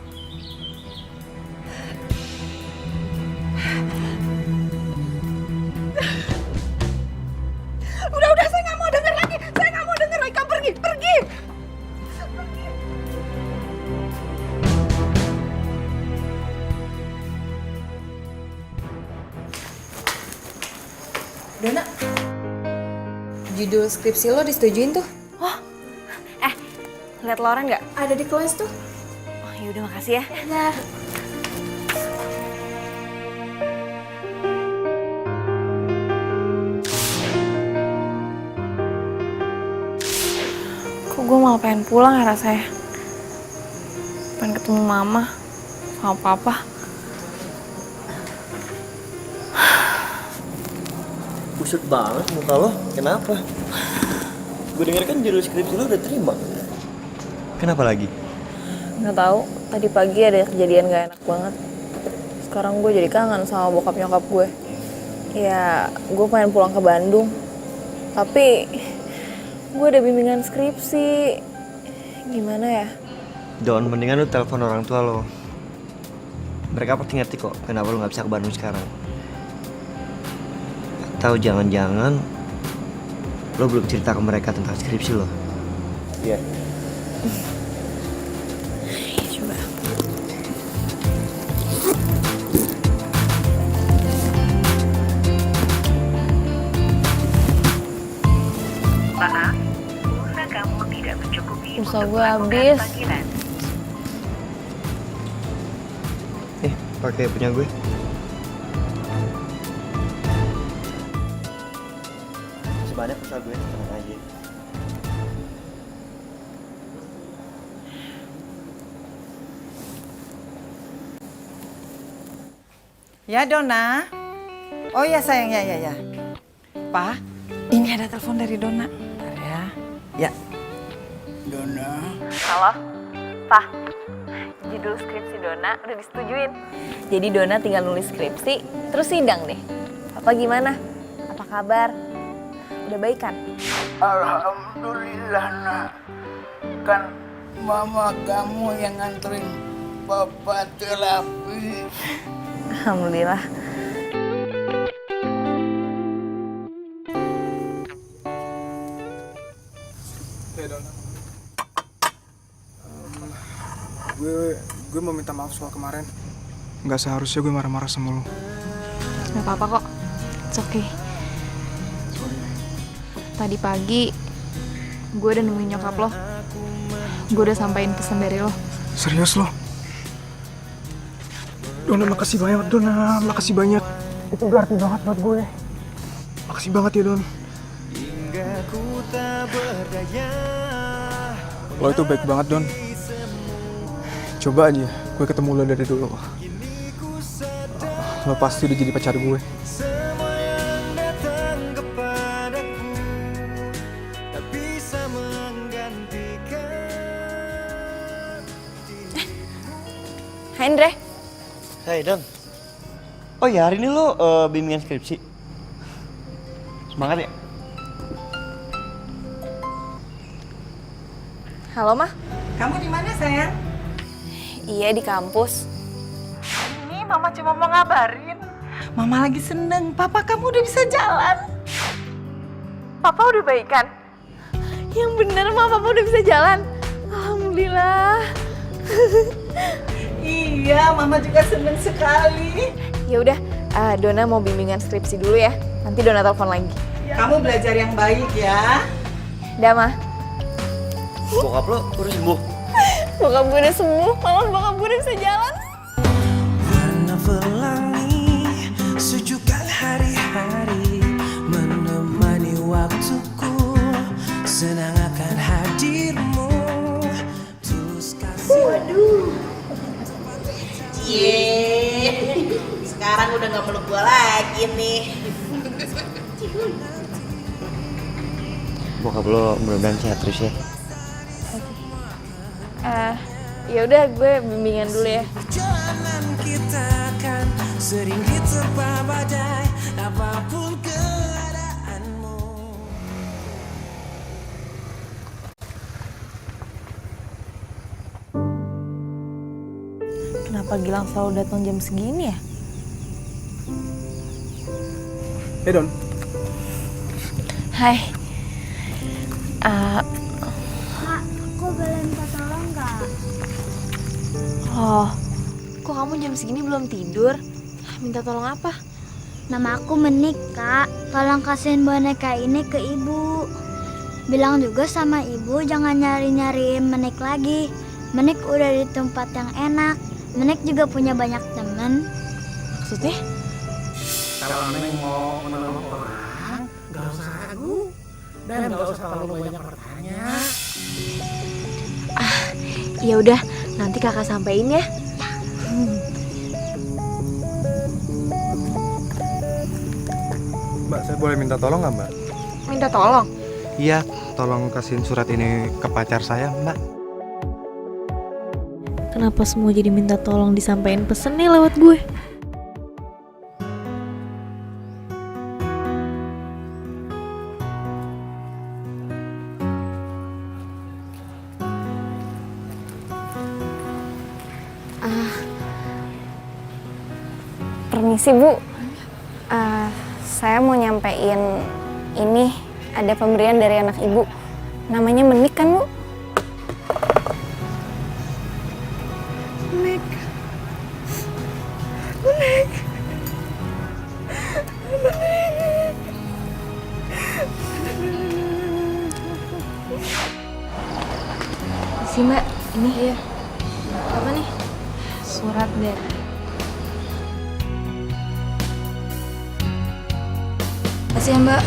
Udah, saya nggak mau denger lagi. Saya nggak mau denger lagi. Kamu pergi. Dona, judul skripsi lo disetujuin tuh. Lihat Lauren nggak? Ada di kelas tuh. Oh, yaudah makasih ya. Ya. Kok gue malah pengen pulang ya rasanya. Pengen ketemu mama sama papa. Kusut banget muka lo, kenapa? Gue denger kan judul skripsi lo udah terima. Kenapa lagi? Nggak tahu, tadi pagi ada kejadian gak enak banget. Sekarang gue jadi kangen sama bokap nyokap gue. Ya, gue pengen pulang ke Bandung. Tapi gue ada bimbingan skripsi. Gimana ya? Don, mendingan lu telepon orang tua lo. Mereka pasti ngerti kok kenapa lu gak bisa ke Bandung sekarang. Atau jangan-jangan lo belum cerita ke mereka tentang skripsi lo. Iya. Coba. Maaf, pulsa kamu tidak mencukupi. Pulsa gue habis. Pakai punya gue. Sebanyak pulsa gue, tenang aja. Ya Dona. Oh ya sayang, ya. Pa, Ini ada telepon dari Dona. Bentar ya. Ya. Dona. Halo, Pak. Judul skripsi Dona udah disetujuin. Jadi Dona tinggal nulis skripsi, terus sidang deh. Papa gimana? Apa kabar? Udah baik kan? Alhamdulillah nak. Kan mama kamu yang nganterin papa terapi. Alhamdulillah. Dona. Gue mau minta maaf soal kemarin. Nggak seharusnya gue marah-marah sama lo. Gak apa-apa kok. It's okay. Sorry. Tadi pagi gue udah nemuin nyokap lo. Gue udah sampein pesan dari lo. Serius lo? Dona, makasih banyak Dona, makasih banyak. Itu berarti banget buat gue. Makasih banget ya Don. Lo itu baik banget Don. Coba aja gue ketemu lo dari dulu. Lo pasti udah jadi pacar gue. Hai Andre. Hai Don. Oh ya, hari ini lo bimbingan skripsi. Semangat ya? Halo, Mah. Kamu di mana sayang? Iya, di kampus. Ini Mama cuma mau ngabarin. Mama lagi seneng, papa kamu udah bisa jalan. Papa udah baikan? Yang bener, Mah, Papa udah bisa jalan. Alhamdulillah. Iya, Mama juga seneng sekali. Ya udah, Dona mau bimbingan skripsi dulu ya. Nanti Dona telepon lagi. Kamu belajar yang baik ya. Udah, Mah. Bokap lo udah sembuh? Bokap gue udah sembuh, malah bokap gue udah bisa jalan. Warna pelangi, sejukkan hari-hari, menemani waktuku, senang akan hadirmu, tulus kasih. Waduh. Sekarang udah gak meluk gua lagi nih. Bokap lo mudah-mudahan sehat terus ya. Ya udah, gue bimbingan dulu ya. Perjalanan kita kan sering diterpa badai, apapun keadaanmu. Kenapa Gilang selalu datang jam segini ya? Hey Don. Hai. Kak, aku boleh minta tolong nggak? Oh, kok kamu jam segini belum tidur? Minta tolong apa? Nama aku Menik, Kak. Tolong kasihin boneka ini ke ibu. Bilang juga sama ibu jangan nyari-nyariin Menik lagi. Menik udah di tempat yang enak. Menik juga punya banyak temen. Maksudnya? Kalau Neng mau menolong orang, gak usah ragu. Dan gak usah terlalu banyak bertanya. Ya udah, nanti kakak sampein ya. Mbak, saya boleh minta tolong nggak Mbak? Minta tolong? Iya, tolong kasihin surat ini ke pacar saya Mbak. Kenapa semua jadi minta tolong disampaikan pesen nih lewat gue? Permisi Bu, saya mau nyampein ini ada pemberian dari anak Ibu. Namanya Menik kan Bu? Menik. Menik. Si Mbak, ini ya. Apa nih? Surat dari Makasih ya Mbak.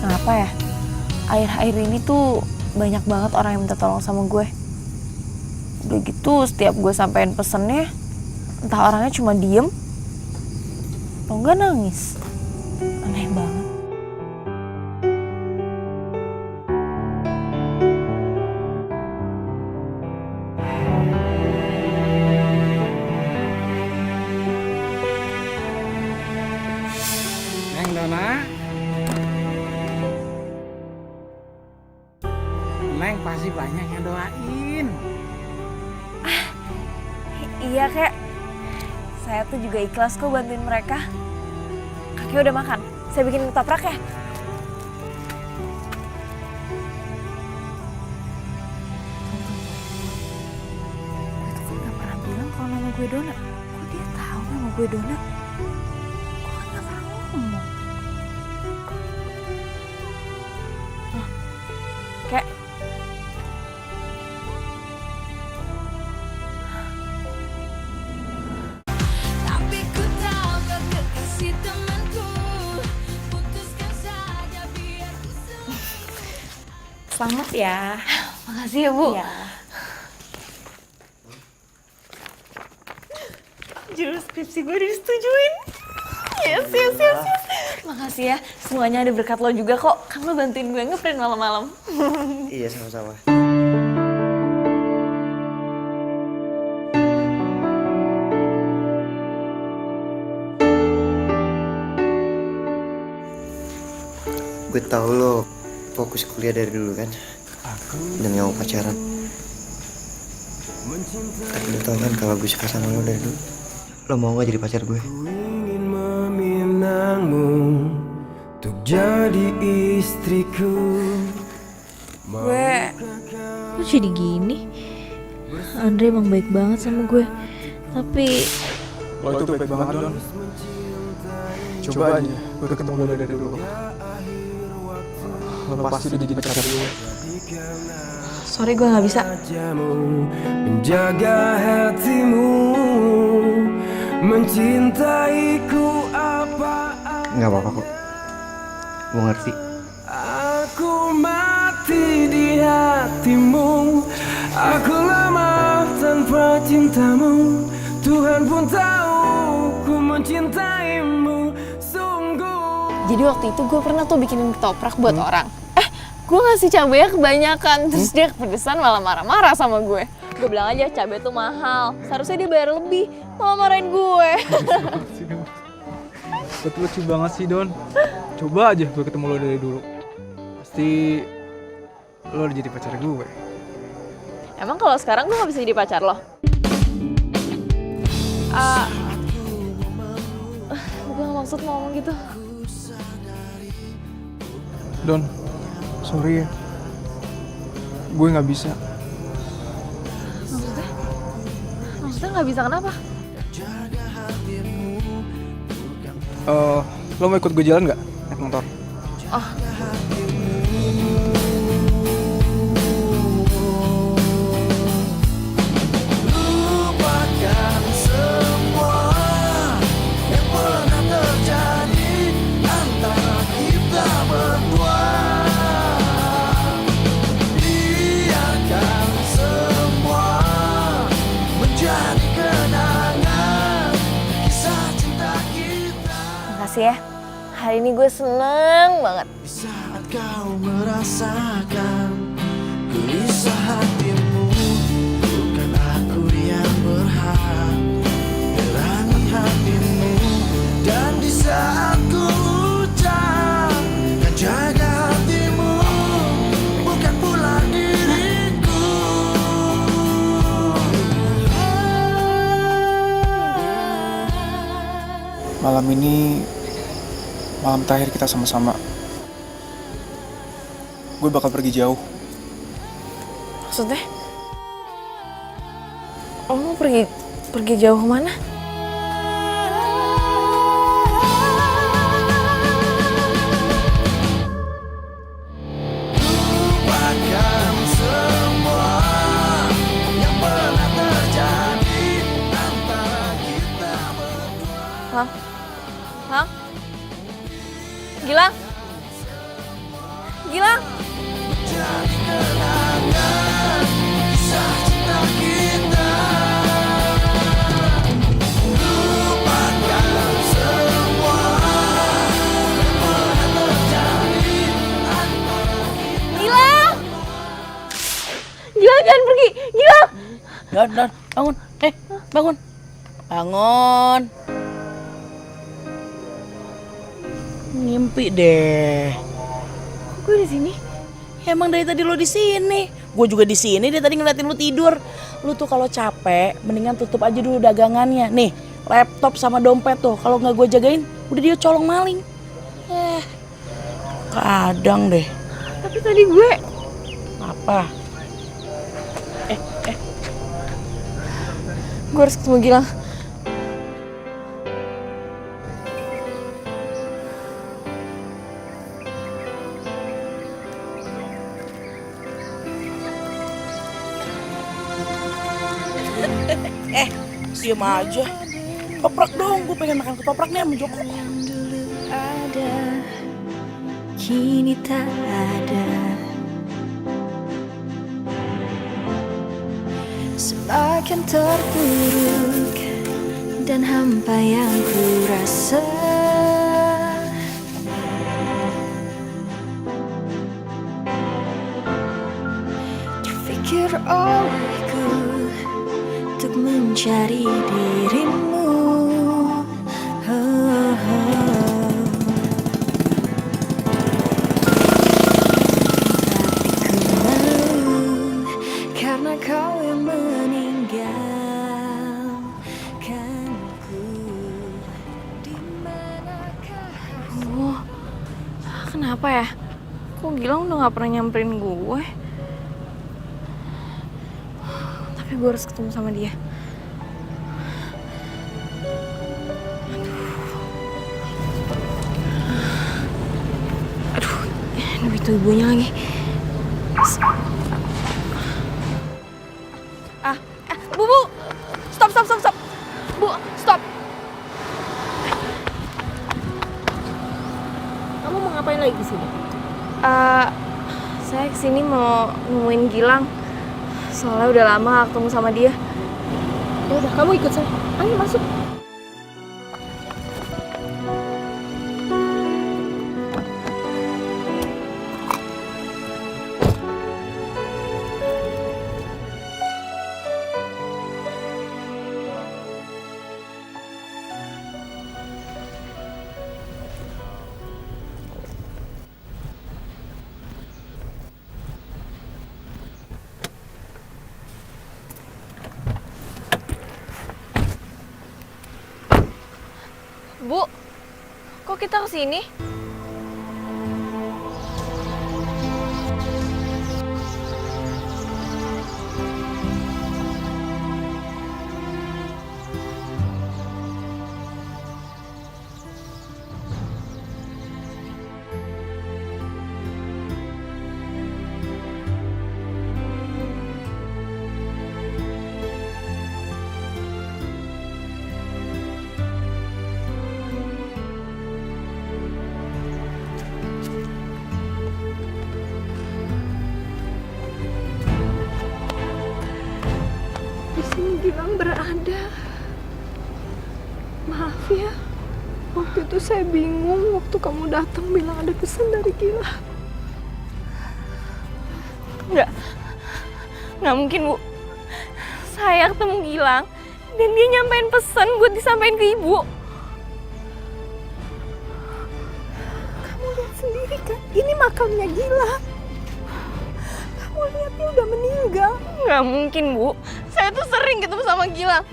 Kenapa ya? Akhir-akhir ini tuh banyak banget orang yang minta tolong sama gue. Udah gitu setiap gue sampein pesennya, entah orangnya cuma diem atau enggak nangis. Aneh banget. Neng Dona. Neng pasti banyak yang doain. Iya kek, saya tuh juga ikhlas kok bantuin mereka. Kakek udah makan, saya bikin ketoprak ya. Gue tuh kan gak pernah bilang kalau nama gue Dona. Kok dia tahu nama gue Dona? Gue kan gak pernah ngomong. Loh, kek. Tapi ku tahu kau kekasih temanku. Putuskan saja biar ku Selamat ya. Makasih ya, Bu. Iya. Jurus skripsi gue disetujuin. Yes. Makasih ya. Semuanya ada berkat lo juga kok. Kan lo bantuin gue ngeprint malam-malam. Iya, sama-sama. Gue tahu lo fokus kuliah dari dulu kan, dan gak mau pacaran. Tapi lo tau kan kalau gue suka sama lo dari dulu. Lo mau gak jadi pacar gue? Ingin meminangmu untuk jadi istriku. Gue kok jadi gini? Andre emang baik banget sama gue. Tapi Lo itu baik banget, Don. Coba aja gue ketemu lo dari dulu. Lo pasti udah jadi pacar gue. sorry gue gak bisa. Menjaga hatimu, mencintaiku apa. Gak apa-apa kok. Gue ngerti. Aku mati di hatimu. Aku lama tanpa cintamu. Tuhan pun tahu ku mencintaimu sungguh. Jadi waktu itu gue pernah tuh bikinin ketoprak buat orang. Gue ngasih cabenya kebanyakan, terus dia kepedesan malah marah-marah sama gue. Gue bilang aja cabai tuh mahal, seharusnya dia bayar lebih, malah marahin gue. Betul lucu banget sih, Don. Coba aja gue ketemu lo dari dulu. Pasti lo udah jadi pacar gue. Emang kalau sekarang gue gak bisa jadi pacar lo? Gue gak maksud ngomong gitu. Don, sorry ya. Gue gak bisa. Maksudnya? Maksudnya gak bisa kenapa? Lo mau ikut gue jalan gak? Naik motor. Oh. Lupakan semua yang pernah terjadi antara kita berdua. Biarkan semua menjadi kenangan kisah cinta kita. Makasih ya. Hari ini gue seneng banget. Saat kau merasakan gelisah hatimu, bukan aku yang berhak menerangi hatimu. Dan di saat ku ucap kan jaga hatimu, bukan pula diriku. Malam ini malam terakhir kita sama-sama. Gue bakal pergi jauh. Maksudnya? Lo mau pergi jauh kemana? Lupakan semua yang pernah terjadi antara kita berdua. Hah? Hah? Gilang? Gilang? Jadi kenangan Don, bangun. Bangun. Bangun. Ngimpi deh. Kok gue di sini? Ya, emang dari tadi lo di sini. Gue juga di sini. Dia tadi ngeliatin lo tidur. Lu tuh kalau capek, mendingan tutup aja dulu dagangannya. Nih, laptop sama dompet tuh. Kalau nggak gue jagain, udah dia colong maling. Kadang deh. Tapi tadi gue... Apa? Gue harus ketemu Gilang. Diam aja. Ketoprak dong, gue pengen makan ketoprak nih sama Joko. Ada, kini tak ada. Semakin terpuruk dan hampa yang ku rasa. Terfikir olehku untuk mencari dirimu. Tapi ku malu karena kau yang meninggalkanku. Oh, kenapa ya? Kok Gilang udah gak pernah nyamperin gue? Tapi gue harus ketemu sama dia. Aduh, ini itu ibunya lagi. Bu, stop. Bu, stop. Kamu mau ngapain lagi di sini? Saya kesini mau nemuin Gilang. Soalnya udah lama gak ketemu sama dia. Ya udah, kamu ikut saya. Ayo masuk. Bu, kok kita kesini? Gilang berada. Maaf ya, waktu itu saya bingung waktu kamu datang bilang ada pesan dari Gilang. Nggak mungkin, Bu. Saya ketemu Gilang dan dia nyampein pesan buat disampaikan ke Ibu. Kamu lihat sendiri kan, ini makamnya Gilang. Kamu lihat dia udah meninggal. Nggak mungkin, Bu. Saya tuh sering ketemu sama Gilang.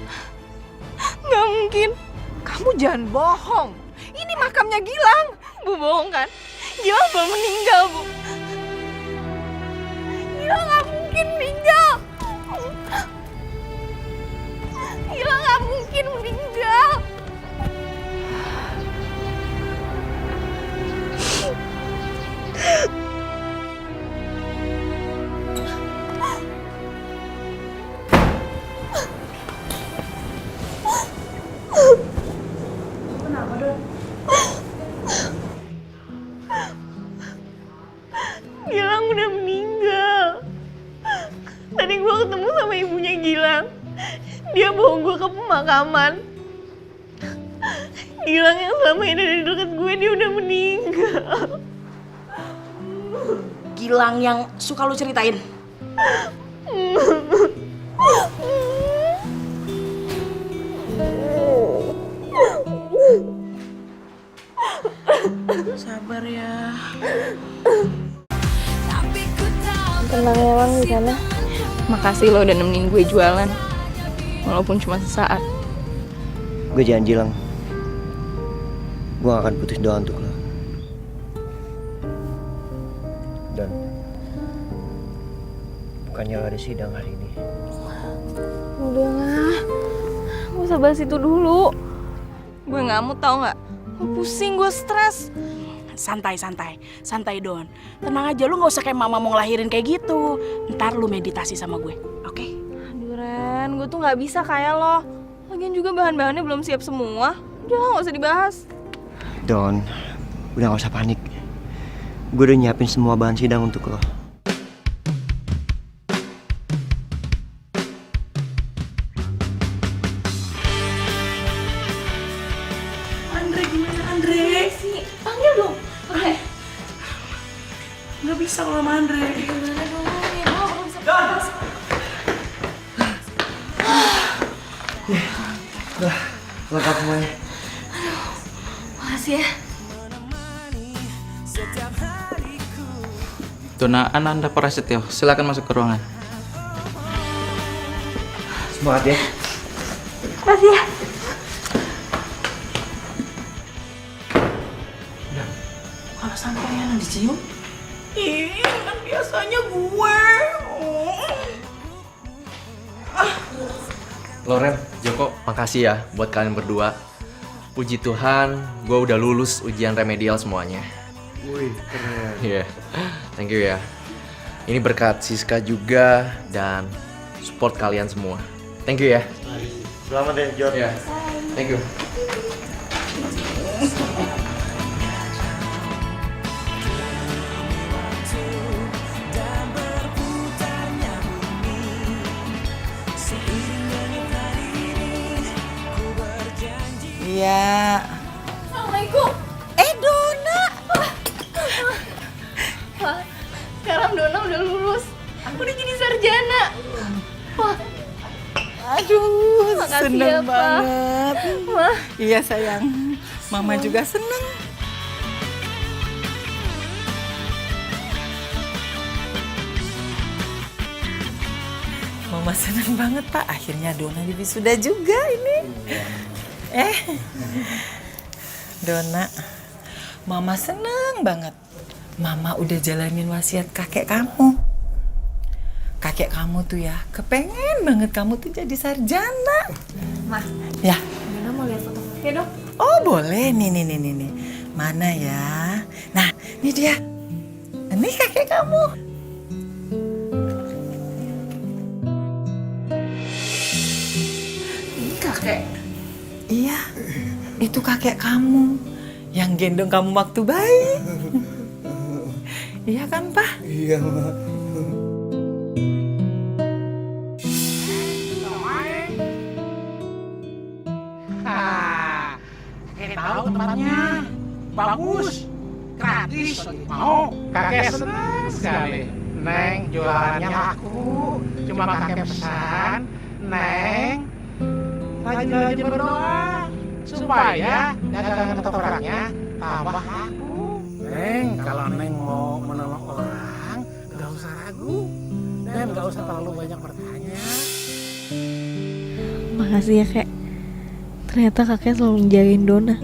Nggak mungkin. Kamu jangan bohong. Ini makamnya Gilang. Bu bohong kan? Gilang belum meninggal, Bu. Gilang nggak mungkin meninggal. Gilang nggak mungkin meninggal. Kenapa, Don? Gilang udah meninggal. Tadi gue ketemu sama ibunya Gilang. Dia bawa gue ke pemakaman. Gilang yang selama ini ada di dekat gue, dia udah meninggal. Gilang yang suka lu ceritain? sabar ya. Tenang ya Lang di sana. Makasih lo udah nemenin gue jualan. Walaupun cuma sesaat. Gue janji Lang, gue gak akan putus doa untuk lo. Dan bukannya lo ada sidang hari ini. Udahlah, gak usah bahas itu dulu. Gue gak mau, tau gak? Gue pusing, gue stres. Santai Don. Tenang aja, lu gak usah kayak mama mau ngelahirin kayak gitu. Ntar lu meditasi sama gue, oke? Aduh Ren, gue tuh gak bisa kayak lo. Lagian juga bahan-bahannya belum siap semua. Udah lah, gak usah dibahas. Don, udah gak usah panik. Gue udah nyiapin semua bahan sidang untuk lo. Andre, gimana Andre? Sih, panggil dong. Oke. Gak bisa kalau sama Andre. Gimana dong? Ya, gue bisa bahas. Udah, lengkap semuanya. Makasih ya. Dona Ananda Prasetyo, silakan masuk ke ruangan. Semangat ya. Makasih ya. Kalau sampai yang dicium, kan biasanya gue. Loren, Joko, makasih ya buat kalian berdua. Puji Tuhan, gue udah lulus ujian remedial semuanya. Wih, keren. Iya, thank you ya. Ini berkat Siska juga dan support kalian semua. Thank you ya. Selamat ya, Jod. Iya, thank you. Iya. Assalamualaikum. Dona. Wah, sekarang Dona udah lulus. Aku udah jadi sarjana. Wah. Aduh, Makasih seneng ya, Pa. banget. Wah. Iya sayang, Mama juga seneng. Mama seneng banget Pak, akhirnya Dona wisuda juga ini. Dona, Mama seneng banget. Mama udah jalanin wasiat kakek kamu. Kakek kamu tuh ya, kepengen banget kamu tuh jadi sarjana. Ma, Ya. Dona mau lihat fotokopinya dong? Oh boleh, nih. Mana ya? Nah, ini dia. Ini kakek kamu. Ini kakek. Iya, itu kakek kamu yang gendong kamu waktu bayi. Iya kan, Pak? Iya, Mak. Kakek tahu tempatnya. Bagus. Gratis. Mau? Kakek senang sekali. Neng, jualannya laku. Cuma kakek pesan. Neng, rajin-rajin berdoa. Supaya dagangan ketopraknya tambah laku. Neng, kalau Neng mau menolong orang, gak usah ragu. Dan gak usah terlalu banyak bertanya. Makasih ya, Kek. Ternyata kakek selalu menjagain Dona.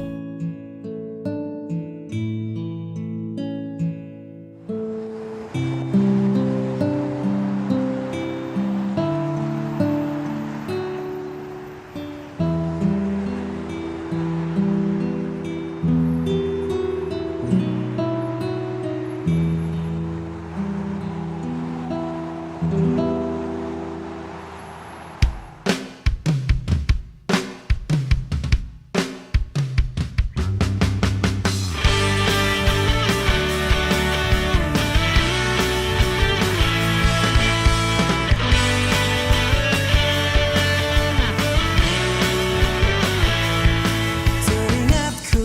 Teringatku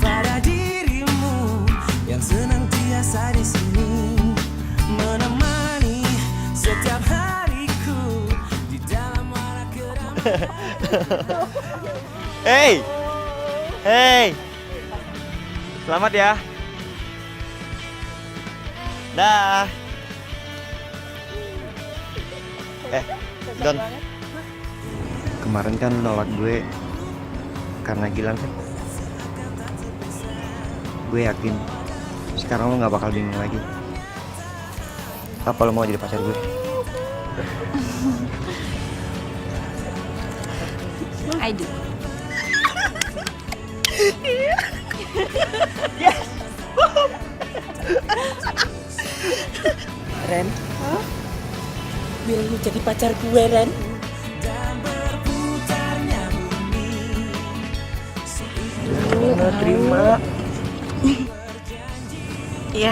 pada dirimu yang senantiasa di sini menemani setiap hariku di dalam warna kedamaian. Hey, selamat ya. Dah. Don. Kemarin kan lu nolak gue karena Gilang kan? Gue yakin sekarang lo gak bakal bingung lagi. Apa lo mau jadi pacar gue? I do. Yes. Ren, biar lu jadi pacar gue, Ren. Terima. Iya.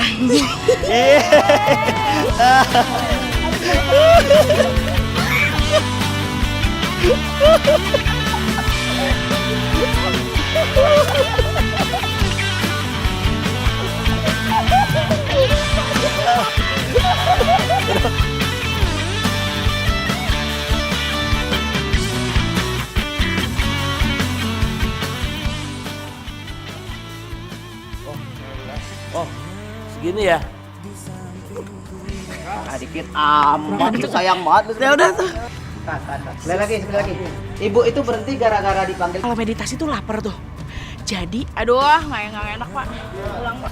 Oh, segini ya? Ah, dikit amat, itu sayang banget. Udah tuh. Sekali lagi. Ibu itu berhenti gara-gara dipanggil. Kalau meditasi tuh lapar tuh. Jadi, aduh, nggak enak Pak. Pulang Pak.